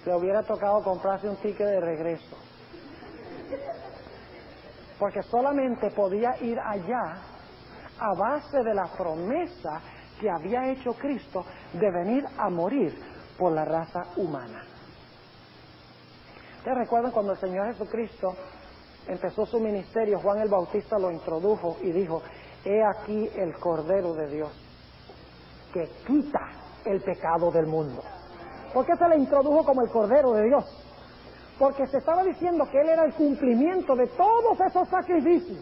Speaker 2: Le hubiera tocado comprarse un ticket de regreso, porque solamente podía ir allá a base de la promesa que había hecho Cristo de venir a morir por la raza humana. ¿Ustedes recuerdan cuando el Señor Jesucristo empezó su ministerio? Juan el Bautista lo introdujo y dijo, he aquí el Cordero de Dios que quita el pecado del mundo. ¿Por qué se le introdujo como el Cordero de Dios? Porque se estaba diciendo que Él era el cumplimiento de todos esos sacrificios.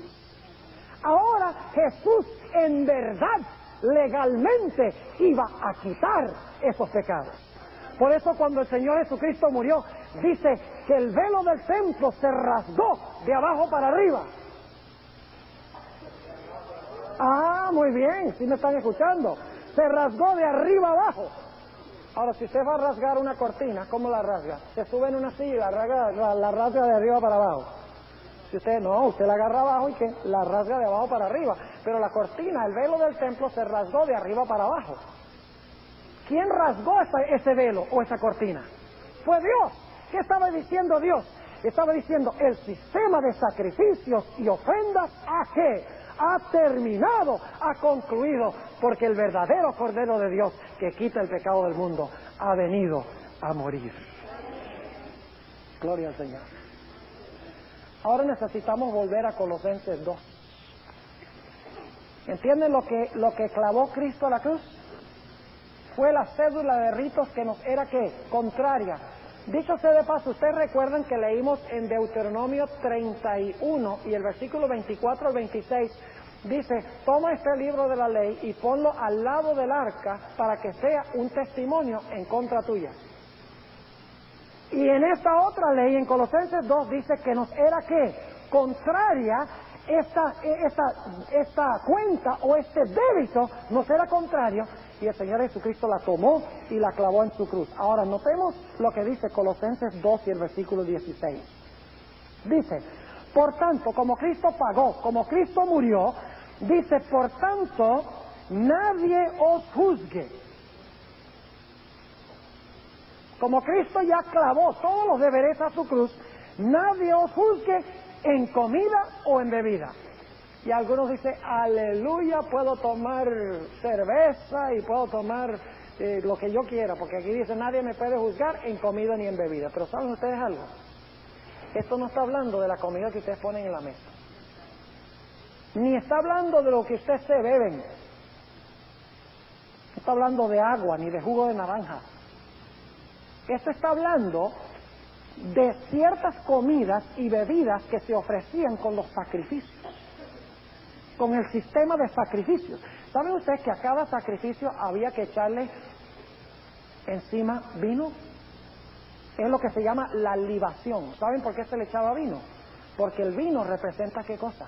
Speaker 2: Ahora Jesús en verdad, legalmente, iba a quitar esos pecados. Por eso cuando el Señor Jesucristo murió, dice que el velo del templo se rasgó de abajo para arriba. Ah, muy bien, sí me están escuchando. Se rasgó de arriba abajo. Ahora, si usted va a rasgar una cortina, ¿cómo la rasga? Se sube en una silla y la rasga de arriba para abajo. Si usted no, usted la agarra abajo y que la rasga de abajo para arriba. Pero la cortina, el velo del templo, se rasgó de arriba para abajo. ¿Quién rasgó ese velo o esa cortina? Fue Dios. ¿Qué estaba diciendo Dios? Estaba diciendo, el sistema de sacrificios y ofrendas, ¿a qué? Ha terminado, ha concluido, porque el verdadero Cordero de Dios que quita el pecado del mundo ha venido a morir. Gloria al Señor. Ahora necesitamos volver a Colosenses 2. ¿Entienden lo que clavó Cristo a la cruz? Fue la cédula de ritos que nos era ¿qué? Contraria. Dicho sea de paso, ustedes recuerdan que leímos en Deuteronomio 31 y el versículo 24 al 26 dice, toma este libro de la ley y ponlo al lado del arca para que sea un testimonio en contra tuya. Y en esta otra ley, en Colosenses 2, dice que nos era ¿qué? Contraria, esta cuenta o este débito nos era contrario, y el Señor Jesucristo la tomó y la clavó en su cruz. Ahora, notemos lo que dice Colosenses 2 y el versículo 16. Dice, por tanto, como Cristo pagó, como Cristo murió, dice, por tanto, nadie os juzgue. Como Cristo ya clavó todos los deberes a su cruz, nadie os juzgue en comida o en bebida. Y algunos dicen, aleluya, puedo tomar cerveza y puedo tomar lo que yo quiera, porque aquí dice, nadie me puede juzgar en comida ni en bebida. Pero ¿saben ustedes algo? Esto no está hablando de la comida que ustedes ponen en la mesa, ni está hablando de lo que ustedes se beben, no está hablando de agua ni de jugo de naranja. Esto está hablando de ciertas comidas y bebidas que se ofrecían con los sacrificios. con el sistema de sacrificios. ¿Saben ustedes que a cada sacrificio había que echarle encima vino? Es lo que se llama la libación. ¿Saben por qué se le echaba vino? Porque el vino representa ¿qué cosa?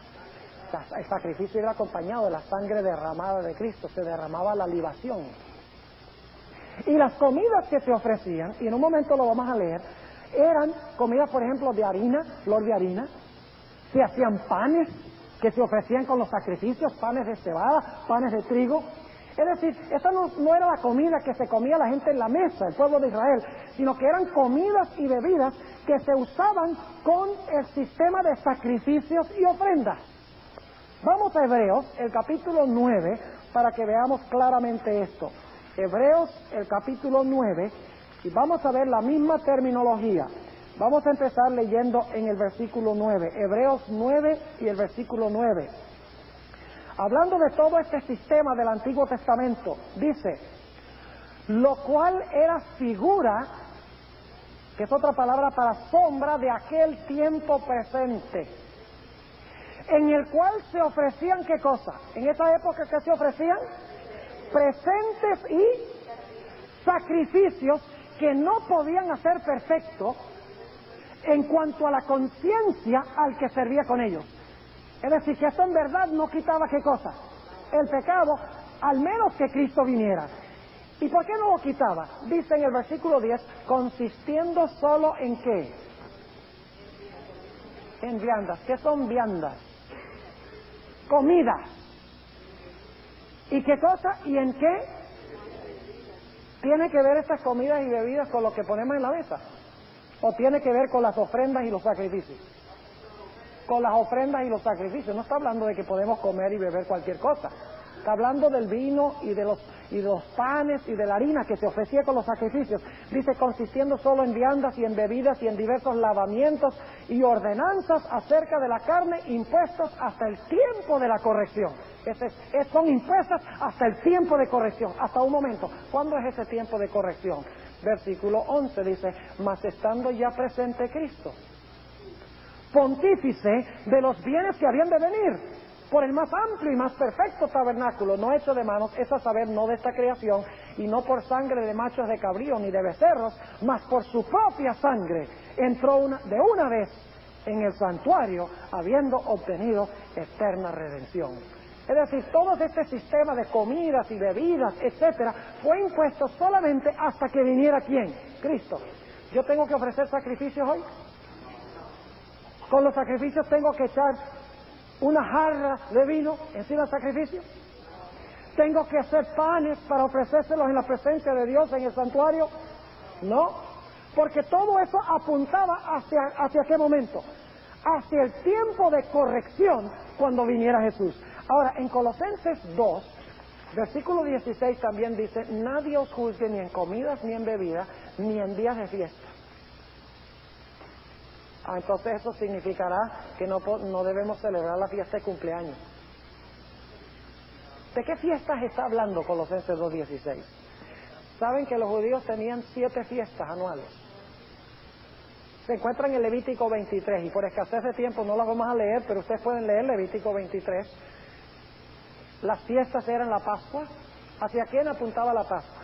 Speaker 2: El sacrificio era acompañado de la sangre derramada de Cristo, se derramaba la libación. Y las comidas que se ofrecían, y en un momento lo vamos a leer, eran comidas, por ejemplo, de harina, flor de harina. Se hacían panes que se ofrecían con los sacrificios, panes de cebada, panes de trigo. Es decir, esa no era la comida que se comía la gente en la mesa, el pueblo de Israel, sino que eran comidas y bebidas que se usaban con el sistema de sacrificios y ofrendas. Vamos a Hebreos, el capítulo 9, para que veamos claramente esto. Hebreos, el capítulo 9, y vamos a ver la misma terminología. Vamos a empezar leyendo en el versículo 9, Hebreos 9 y el versículo 9. Hablando de todo este sistema del Antiguo Testamento, dice, lo cual era figura, que es otra palabra para sombra, de aquel tiempo presente, en el cual se ofrecían, ¿qué cosa? En esa época, ¿qué se ofrecían? Presentes y sacrificios que no podían hacer perfecto en cuanto a la conciencia al que servía con ellos. Es decir, que esto en verdad no quitaba ¿qué cosa? El pecado, al menos que Cristo viniera. ¿Y por qué no lo quitaba? Dice en el versículo 10, consistiendo solo en ¿qué? En viandas. ¿Qué son viandas? Comidas. ¿Y qué cosa? ¿Y en qué? ¿Tiene que ver estas comidas y bebidas con lo que ponemos en la mesa? ¿O tiene que ver con las ofrendas y los sacrificios? Con las ofrendas y los sacrificios. No está hablando de que podemos comer y beber cualquier cosa. Está hablando del vino y de los panes y de la harina que se ofrecía con los sacrificios. Dice, consistiendo solo en viandas y en bebidas y en diversos lavamientos y ordenanzas acerca de la carne, impuestos hasta el tiempo de la corrección. Son impuestas hasta el tiempo de corrección, hasta un momento. ¿Cuándo es ese tiempo de corrección? Versículo 11 dice, mas estando ya presente Cristo, pontífice de los bienes que habían de venir, por el más amplio y más perfecto tabernáculo, no hecho de manos, es a saber, no de esta creación, y no por sangre de machos de cabrío ni de becerros, mas por su propia sangre, entró de una vez en el santuario, habiendo obtenido eterna redención. Es decir, todo este sistema de comidas y bebidas, etcétera, fue impuesto solamente hasta que viniera ¿quién? Cristo. ¿Yo tengo que ofrecer sacrificios hoy? ¿Con los sacrificios tengo que echar una jarra de vino encima del sacrificio? ¿Tengo que hacer panes para ofrecérselos en la presencia de Dios en el santuario? No, porque todo eso apuntaba hacia ¿qué momento? Hacia el tiempo de corrección cuando viniera Jesús. Ahora, en Colosenses 2, versículo 16 también dice, nadie os juzgue ni en comidas ni en bebidas, ni en días de fiesta. Entonces eso significará que no debemos celebrar la fiesta de cumpleaños. ¿De qué fiestas está hablando Colosenses 2:16? Saben que los judíos tenían 7 fiestas anuales. Se encuentran en Levítico 23, y por escasez de tiempo no las vamos a leer, pero ustedes pueden leer Levítico 23. Las fiestas eran la Pascua. ¿Hacia quién apuntaba la Pascua?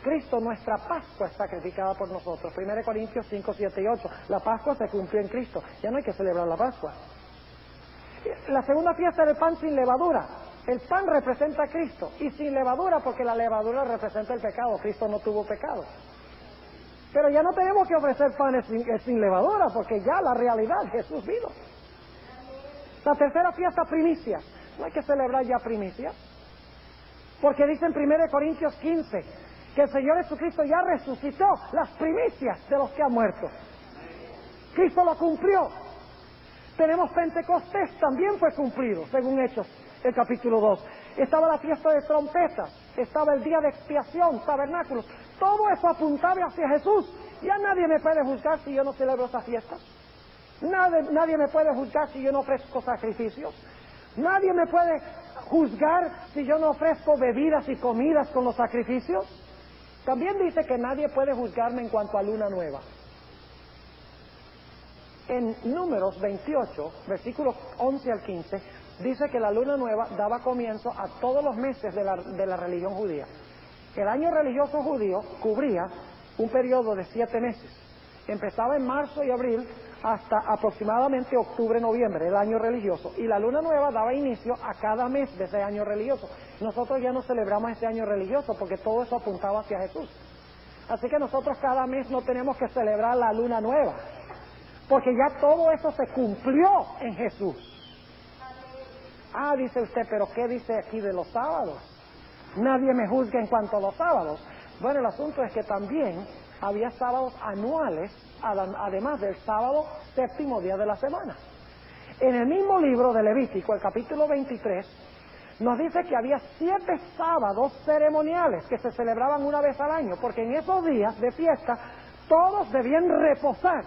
Speaker 2: Cristo, nuestra Pascua, es sacrificada por nosotros. 1 Corintios 5, 7 y 8. La Pascua se cumplió en Cristo. Ya no hay que celebrar la Pascua. La segunda fiesta era el pan sin levadura. El pan representa a Cristo. Y sin levadura, porque la levadura representa el pecado. Cristo no tuvo pecado. Pero ya no tenemos que ofrecer panes sin levadura, porque ya la realidad, Jesús vino. La tercera fiesta, primicias. No hay que celebrar ya primicias. Porque dice en 1 Corintios 15... que el Señor Jesucristo ya resucitó las primicias de los que han muerto. Cristo lo cumplió. Tenemos Pentecostés, también fue cumplido, según Hechos, el capítulo 2. Estaba la fiesta de trompetas, estaba el día de expiación, tabernáculos. Todo eso apuntaba hacia Jesús. Ya nadie me puede juzgar si yo no celebro esas fiestas. Nadie me puede juzgar si yo no ofrezco sacrificios. Nadie me puede juzgar si yo no ofrezco bebidas y comidas con los sacrificios. También dice que nadie puede juzgarme en cuanto a luna nueva. En Números 28, versículos 11 al 15, dice que la luna nueva daba comienzo a todos los meses de la religión judía. El año religioso judío cubría un periodo de 7 meses. Empezaba en marzo y abril hasta aproximadamente octubre-noviembre, el año religioso. Y la luna nueva daba inicio a cada mes de ese año religioso. Nosotros ya no celebramos ese año religioso porque todo eso apuntaba hacia Jesús. Así que nosotros cada mes no tenemos que celebrar la luna nueva, porque ya todo eso se cumplió en Jesús. Ah, dice usted, pero ¿qué dice aquí de los sábados? Nadie me juzga en cuanto a los sábados. Bueno, el asunto es que también había sábados anuales, además del sábado séptimo día de la semana. En el mismo libro de Levítico, el capítulo 23, nos dice que había 7 sábados ceremoniales que se celebraban una vez al año, porque en esos días de fiesta todos debían reposar.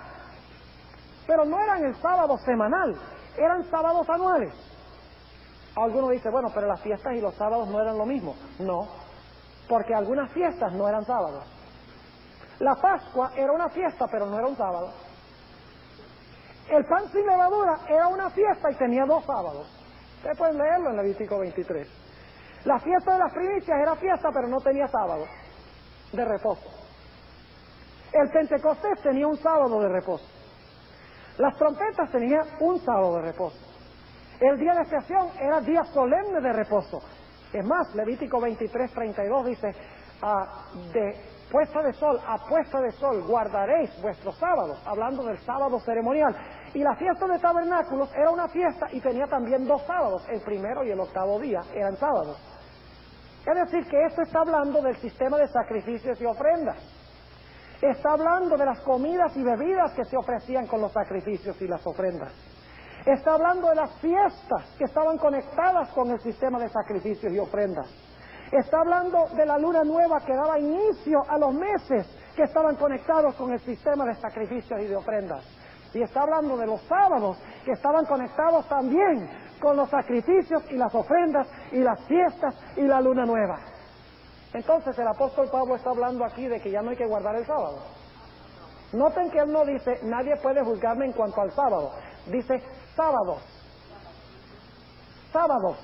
Speaker 2: Pero no eran el sábado semanal, eran sábados anuales. Algunos dicen, bueno, pero las fiestas y los sábados no eran lo mismo. No, porque algunas fiestas no eran sábados. La Pascua era una fiesta, pero no era un sábado. El pan sin levadura era una fiesta y tenía 2 sábados. Ustedes pueden leerlo en Levítico 23. La fiesta de las primicias era fiesta, pero no tenía sábado de reposo. El Pentecostés tenía un sábado de reposo. Las trompetas tenían un sábado de reposo. El día de expiación era día solemne de reposo. Es más, Levítico 23:32 dice, de puesta de sol a puesta de sol guardaréis vuestros sábados, hablando del sábado ceremonial. Y la fiesta de tabernáculos era una fiesta y tenía también 2 sábados, el primero y el octavo día eran sábados. Es decir, que esto está hablando del sistema de sacrificios y ofrendas. Está hablando de las comidas y bebidas que se ofrecían con los sacrificios y las ofrendas. Está hablando de las fiestas que estaban conectadas con el sistema de sacrificios y ofrendas. Está hablando de la luna nueva que daba inicio a los meses que estaban conectados con el sistema de sacrificios y de ofrendas. Y está hablando de los sábados que estaban conectados también con los sacrificios y las ofrendas y las fiestas y la luna nueva. Entonces el apóstol Pablo está hablando aquí de que ya no hay que guardar el sábado. Noten que él no dice, nadie puede juzgarme en cuanto al sábado. Dice, sábados. Sábados.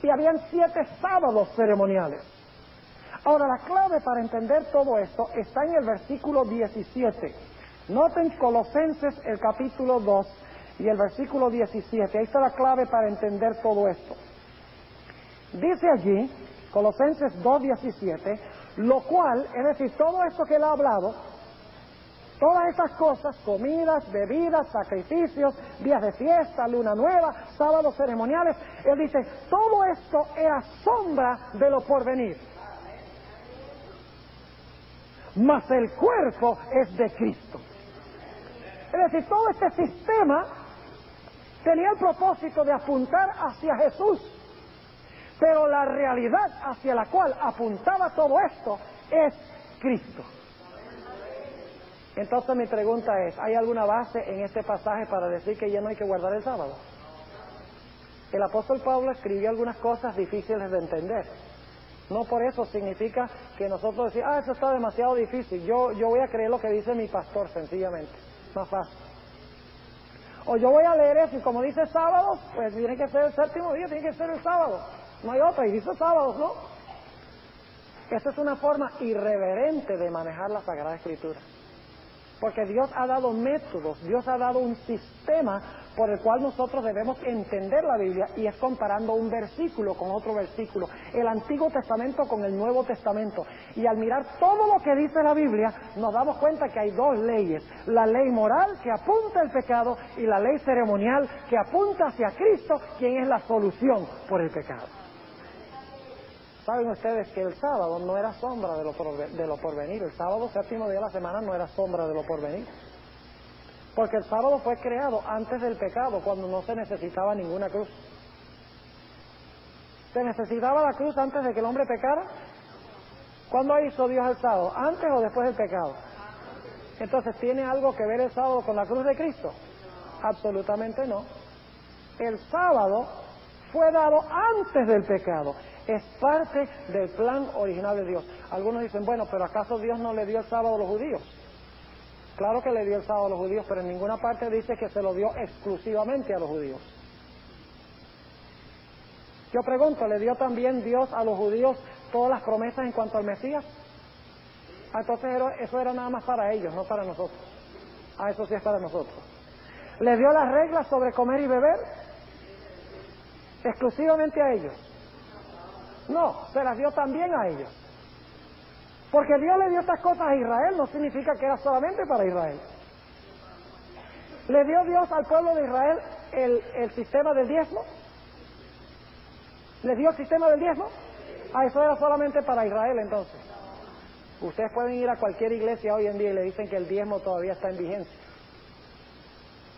Speaker 2: Y habían 7 sábados ceremoniales. Ahora, la clave para entender todo esto está en el versículo 17. Noten Colosenses, el capítulo 2 y el versículo 17. Ahí está la clave para entender todo esto. Dice allí, Colosenses 2:17, lo cual, es decir, todo esto que él ha hablado, todas estas cosas, comidas, bebidas, sacrificios, días de fiesta, luna nueva, sábados ceremoniales, él dice, todo esto era sombra de lo porvenir. Mas el cuerpo es de Cristo. Es decir, todo este sistema tenía el propósito de apuntar hacia Jesús, pero la realidad hacia la cual apuntaba todo esto es Cristo. Entonces mi pregunta es, ¿hay alguna base en este pasaje para decir que ya no hay que guardar el sábado? El apóstol Pablo escribió algunas cosas difíciles de entender. No por eso significa que nosotros decimos, eso está demasiado difícil, yo voy a creer lo que dice mi pastor, sencillamente, más fácil. O yo voy a leer eso y como dice sábado, pues tiene que ser el séptimo día, tiene que ser el sábado. No hay otra, y dice sábados, ¿no? Esa es una forma irreverente de manejar la Sagrada Escritura. Porque Dios ha dado métodos, Dios ha dado un sistema por el cual nosotros debemos entender la Biblia, y es comparando un versículo con otro versículo, el Antiguo Testamento con el Nuevo Testamento. Y al mirar todo lo que dice la Biblia, nos damos cuenta que hay 2 leyes: la ley moral que apunta al pecado y la ley ceremonial que apunta hacia Cristo, quien es la solución por el pecado. Saben ustedes que el sábado no era sombra de lo porvenir. El sábado séptimo día de la semana no era sombra de lo porvenir. Porque el sábado fue creado antes del pecado, cuando no se necesitaba ninguna cruz. ¿Se necesitaba la cruz antes de que el hombre pecara? ¿Cuándo hizo Dios el sábado? ¿Antes o después del pecado? Entonces, ¿tiene algo que ver el sábado con la cruz de Cristo? Absolutamente no. El sábado fue dado antes del pecado. Es parte del plan original de Dios. Algunos dicen, bueno, pero ¿acaso Dios no le dio el sábado a los judíos? Claro que le dio el sábado a los judíos, pero en ninguna parte dice que se lo dio exclusivamente a los judíos. Yo pregunto, ¿le dio también Dios a los judíos todas las promesas en cuanto al Mesías? Entonces eso era nada más para ellos, no para nosotros. Eso sí es para nosotros. ¿Le dio las reglas sobre comer y beber? ¿Exclusivamente a ellos? No, se las dio también a ellos. Porque Dios le dio estas cosas a Israel, no significa que era solamente para Israel. ¿Le dio Dios al pueblo de Israel el sistema del diezmo? ¿Le dio el sistema del diezmo? Eso era solamente para Israel entonces. Ustedes pueden ir a cualquier iglesia hoy en día y le dicen que el diezmo todavía está en vigencia.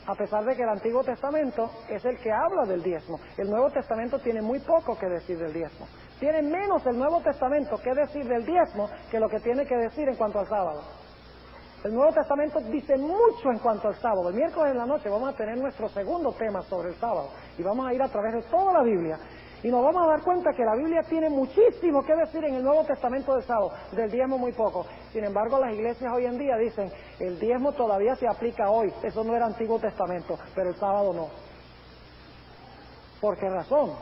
Speaker 2: A pesar de que el Antiguo Testamento es el que habla del diezmo. El Nuevo Testamento tiene muy poco que decir del diezmo. Tiene menos el Nuevo Testamento que decir del diezmo que lo que tiene que decir en cuanto al sábado. El Nuevo Testamento dice mucho en cuanto al sábado. El miércoles en la noche vamos a tener nuestro segundo tema sobre el sábado. Y vamos a ir a través de toda la Biblia. Y nos vamos a dar cuenta que la Biblia tiene muchísimo que decir en el Nuevo Testamento del sábado. Del diezmo muy poco. Sin embargo, las iglesias hoy en día dicen, el diezmo todavía se aplica hoy. Eso no era Antiguo Testamento, pero el sábado no. ¿Por qué razón?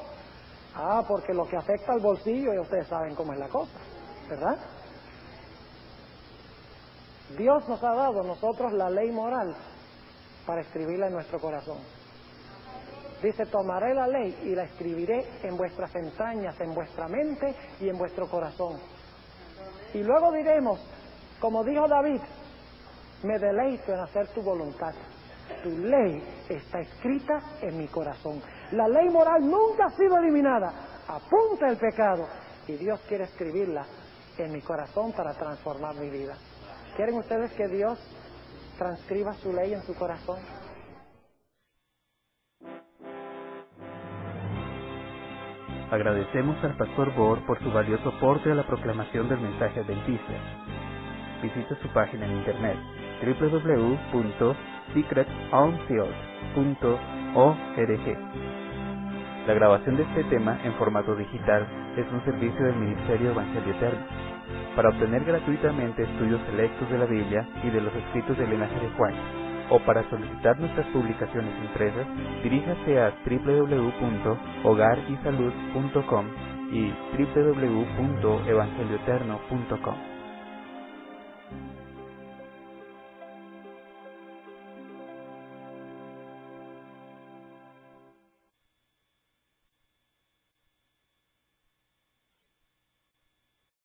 Speaker 2: Porque lo que afecta al bolsillo, y ustedes saben cómo es la cosa, ¿verdad? Dios nos ha dado a nosotros la ley moral para escribirla en nuestro corazón. Dice, tomaré la ley y la escribiré en vuestras entrañas, en vuestra mente y en vuestro corazón. Y luego diremos, como dijo David, me deleito en hacer tu voluntad. Tu ley está escrita en mi corazón. La ley moral nunca ha sido eliminada. Apunta el pecado. Y Dios quiere escribirla en mi corazón para transformar mi vida. ¿Quieren ustedes que Dios transcriba su ley en su corazón?
Speaker 3: Agradecemos al Pastor Bohr por su valioso aporte a la proclamación del mensaje adventista. Visite su página en internet www.secretarmfield.org. La grabación de este tema en formato digital es un servicio del Ministerio Evangelio Eterno. Para obtener gratuitamente estudios selectos de la Biblia y de los escritos del linaje de Juan, o para solicitar nuestras publicaciones impresas, diríjase a www.hogarysalud.com y www.evangelioeterno.com.